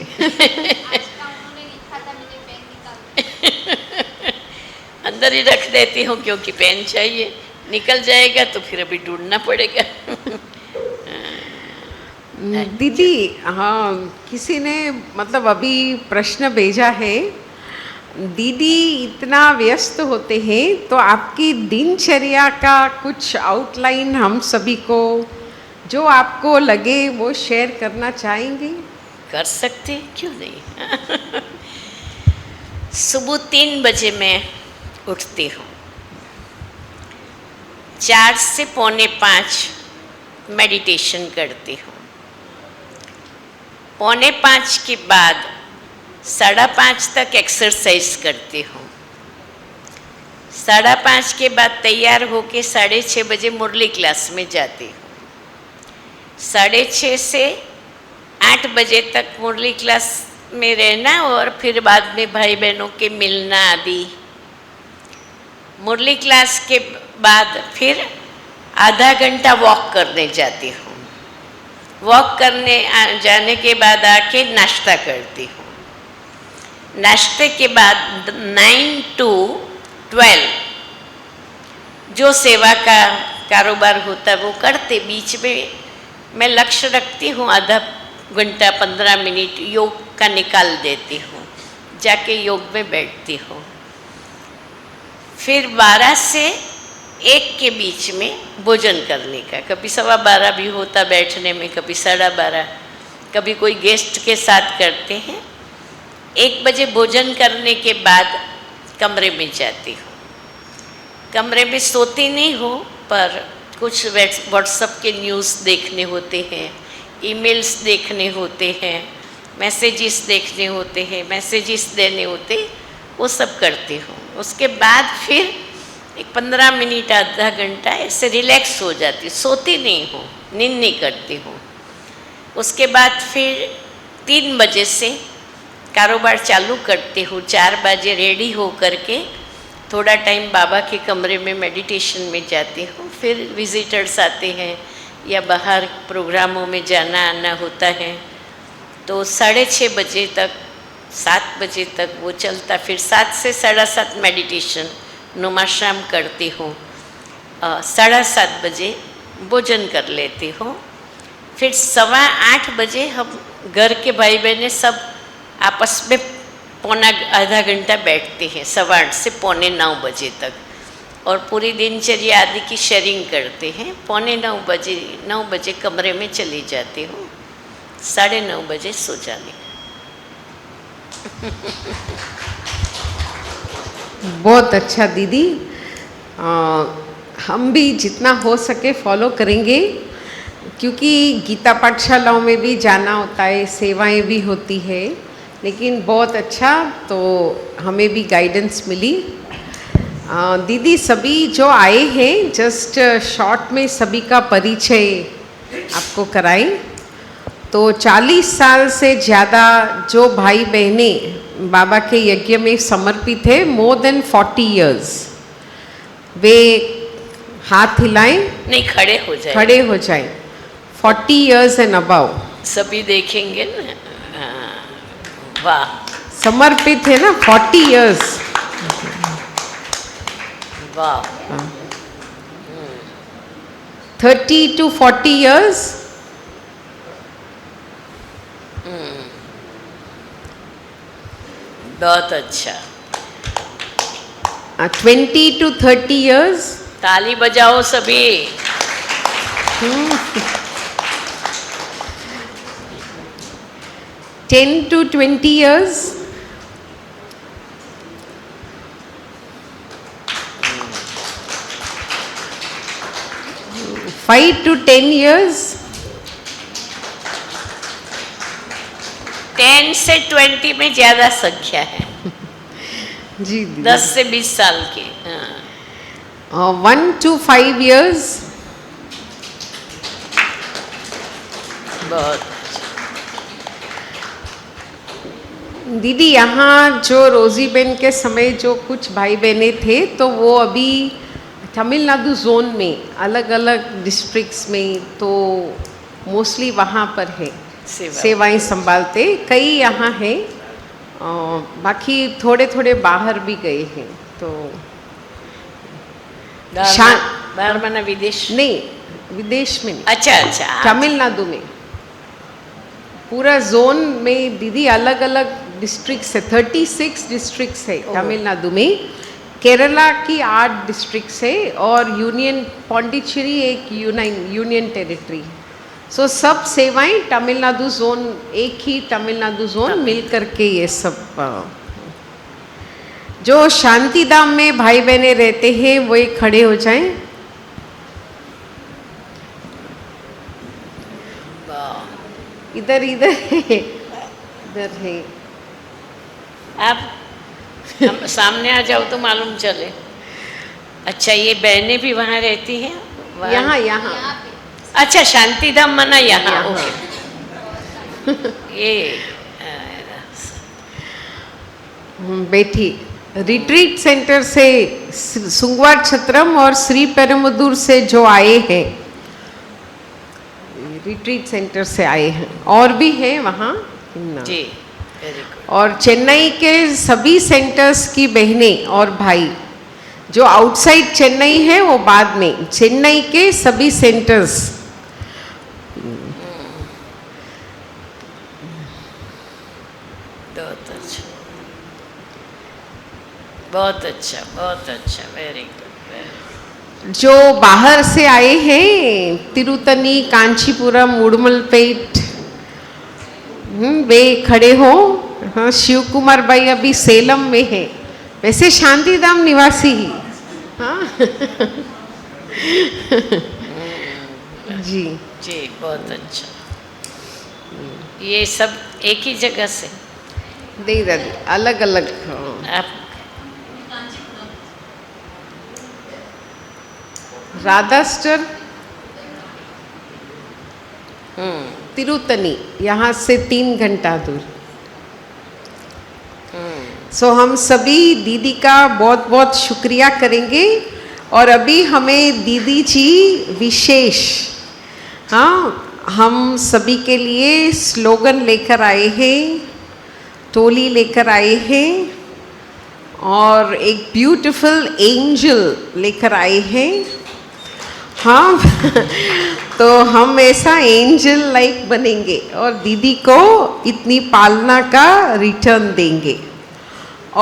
अंदर ही रख देती हूँ क्योंकि पेन चाहिए, निकल जाएगा तो फिर अभी ढूंढना पड़ेगा। दीदी, हाँ, किसी ने मतलब अभी प्रश्न भेजा है। दीदी इतना व्यस्त होते हैं, तो आपकी दिनचर्या का कुछ आउटलाइन हम सभी को जो आपको लगे वो शेयर करना चाहेंगे? कर सकते, क्यों नहीं। सुबह 3 बजे मैं उठती हूँ, 4 से पौने 5 मेडिटेशन करती हूँ। पौने 5 के बाद 5:30 तक एक्सरसाइज करती हूँ। 5:30 के बाद तैयार होके 6:30 बजे मुरली क्लास में जाती हूँ। 6:30 से 8 बजे तक मुरली क्लास में रहना और फिर बाद में भाई बहनों के मिलना आदि। मुरली क्लास के बाद फिर आधा घंटा वॉक करने जाती हूँ। वॉक करने जाने के बाद आके नाश्ता करती हूँ। नाश्ते के बाद 9 to 12 जो सेवा का कारोबार होता है वो करते, बीच में मैं लक्ष्य रखती हूँ आधा घंटा 15 मिनट योग का निकाल देती हूँ, जाके योग में बैठती हूँ। फिर 12 से 1 के बीच में भोजन करने का, कभी 12:15 भी होता बैठने में, कभी 12:30, कभी कोई गेस्ट के साथ करते हैं। 1 बजे भोजन करने के बाद कमरे में जाती हूँ। कमरे में सोती नहीं हूँ, पर कुछ व्हाट्सएप के न्यूज़ देखने होते हैं, ईमेल्स देखने होते हैं, मैसेजेस देखने होते हैं, मैसेजेस देने होते, वो सब करती हूँ। उसके बाद फिर एक 15 मिनट आधा घंटा ऐसे रिलैक्स हो जाती, सोती नहीं हूँ, नींद नहीं करती हूँ। उसके बाद फिर 3 बजे से कारोबार चालू करती हूँ। 4 बजे रेडी हो करके थोड़ा टाइम बाबा के कमरे में मेडिटेशन में जाती हूँ। फिर विजिटर्स आते हैं या बाहर प्रोग्रामों में जाना आना होता है, तो 6:30 बजे तक 7 बजे तक वो चलता। फिर 7 से 7:30 मेडिटेशन नुमाशाम करती हूँ। 7:30 बजे भोजन कर लेती हूँ। फिर 7:15 बजे हम घर के भाई बहनें सब आपस में पौना आधा घंटा बैठते हैं, 8:15 से पौने 9 बजे तक, और पूरी दिनचर्या आदि की शेयरिंग करते हैं। पौने 9 बजे कमरे में चली जाती हूँ, 9:30 बजे सो जाने। बहुत अच्छा दीदी, हम भी जितना हो सके फॉलो करेंगे, क्योंकि गीता पाठशालाओं में भी जाना होता है, सेवाएं भी होती है। लेकिन बहुत अच्छा, तो हमें भी गाइडेंस मिली। दीदी, सभी जो आए हैं जस्ट शॉर्ट में सभी का परिचय आपको कराएं। तो 40 साल से ज़्यादा जो भाई बहनें बाबा के यज्ञ में समर्पित है, मोर देन 40 years, वे हाथ हिलाएं। नहीं, खड़े हो जाए, खड़े हो जाएं। 40 years एंड अबव सभी देखेंगे ना। वाह, समर्पित है ना, 40 years। वाह, 30 to 40 years, बहुत अच्छा। 20 to 30 years, ताली बजाओ सभी। 10 to 20 years, 5 to 10 years, 10 से 20 में ज़्यादा संख्या है, जी दीदी। 10 से 20 साल के। हाँ, 1 to 5 years, बहुत दीदी। यहाँ जो रोजी बहन के समय जो कुछ भाई बहनें थे, तो वो अभी तमिलनाडु जोन में अलग अलग डिस्ट्रिक्ट्स में, तो मोस्टली वहाँ पर है सेवाएं संभालते। कई यहाँ हैं, बाकी थोड़े थोड़े बाहर भी गए हैं। तो बाहर माना विदेश? नहीं, विदेश में नहीं। अच्छा अच्छा, तमिलनाडु में पूरा जोन में दीदी अलग अलग डिस्ट्रिक्ट्स है, 36 डिस्ट्रिक्ट्स है तमिलनाडु में। केरला की 8 डिस्ट्रिक्ट्स है, और यूनियन पौंडीचेरी एक यूनियन टेरिटरी। सो सब सेवाएं तमिलनाडु जोन, एक ही तमिलनाडु जोन मिल करके ये सब। जो शांति धाम में भाई बहनें रहते हैं वो एक खड़े हो जाएं। इधर इधर है, इधर है। आप हम सामने आ जाओ तो मालूम चले। अच्छा, ये बहनें भी वहाँ रहती हैं? यहाँ यहाँ अच्छा, शांतिधाम मना यहाँ। ओके। ये बैठी रिट्रीट सेंटर से सुंगवार छत्रम और श्री पेरुम्बदूर से जो आए हैं, रिट्रीट सेंटर से आए हैं, और भी हैं वहाँ जी, वेरी गुड। और चेन्नई के सभी सेंटर्स की बहनें और भाई, जो आउटसाइड चेन्नई है वो बाद में, चेन्नई के सभी सेंटर्स। बहुत अच्छा, बहुत अच्छा, बहुत अच्छा, वेरी गुड। जो बाहर से आए हैं, तिरुतनी, कांचीपुरम, उड़मलपेट, वे खड़े हो। हाँ, शिव कुमार भाई अभी सेलम में है, वैसे शांतिधाम निवासी ही। हाँ जी जी, बहुत अच्छा। ये सब एक ही जगह से? नहीं दादी, अलग अलग। आप राधास्टर तिरुतनी, यहाँ से 3 घंटा दूर। सो हम सभी दीदी का बहुत बहुत शुक्रिया करेंगे। और अभी हमें दीदी जी विशेष, हाँ, हम सभी के लिए स्लोगन लेकर आए हैं, टोली लेकर आए हैं, और एक ब्यूटीफुल एंजल लेकर आए हैं। हाँ तो हम ऐसा एंजल लाइक बनेंगे और दीदी को इतनी पालना का रिटर्न देंगे।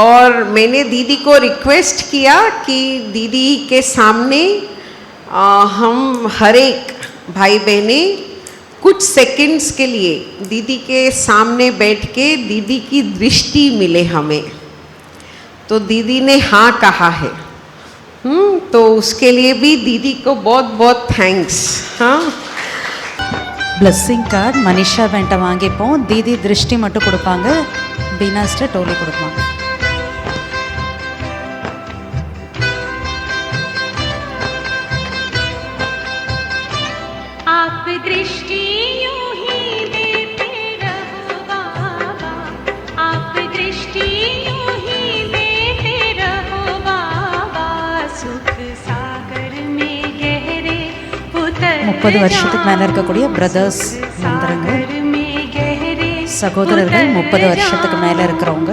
और मैंने दीदी को रिक्वेस्ट किया कि दीदी के सामने हम हर एक भाई बहने कुछ सेकंड्स के लिए दीदी के सामने बैठ के दीदी की दृष्टि मिले हमें। तो दीदी ने हाँ कहा है। तो उसके लिए भी दीदी को बहुत बहुत थैंक्स। हाँ, பிளஸ்ஸிங் கார்டு மனிஷா வெண்ட வாங்கிப்போம். தீதி திருஷ்டி மட்டும் கொடுப்பாங்க, பீனாஸ்டர் டோலி கொடுப்பாங்க. आप दृष्टि यूं ही देते रहो बाबा, आप दृष्टि यूं ही देते रहो बाबा, सुख सागर में गहरे उतर 30 வருஷத்துக்கு மேலே இருக்கக்கூடிய பிரதர்ஸ் மந்திரங்கள், में गहरे சகோதரர்கள் 30 வருஷத்துக்கு மேலே இருக்கிறவங்க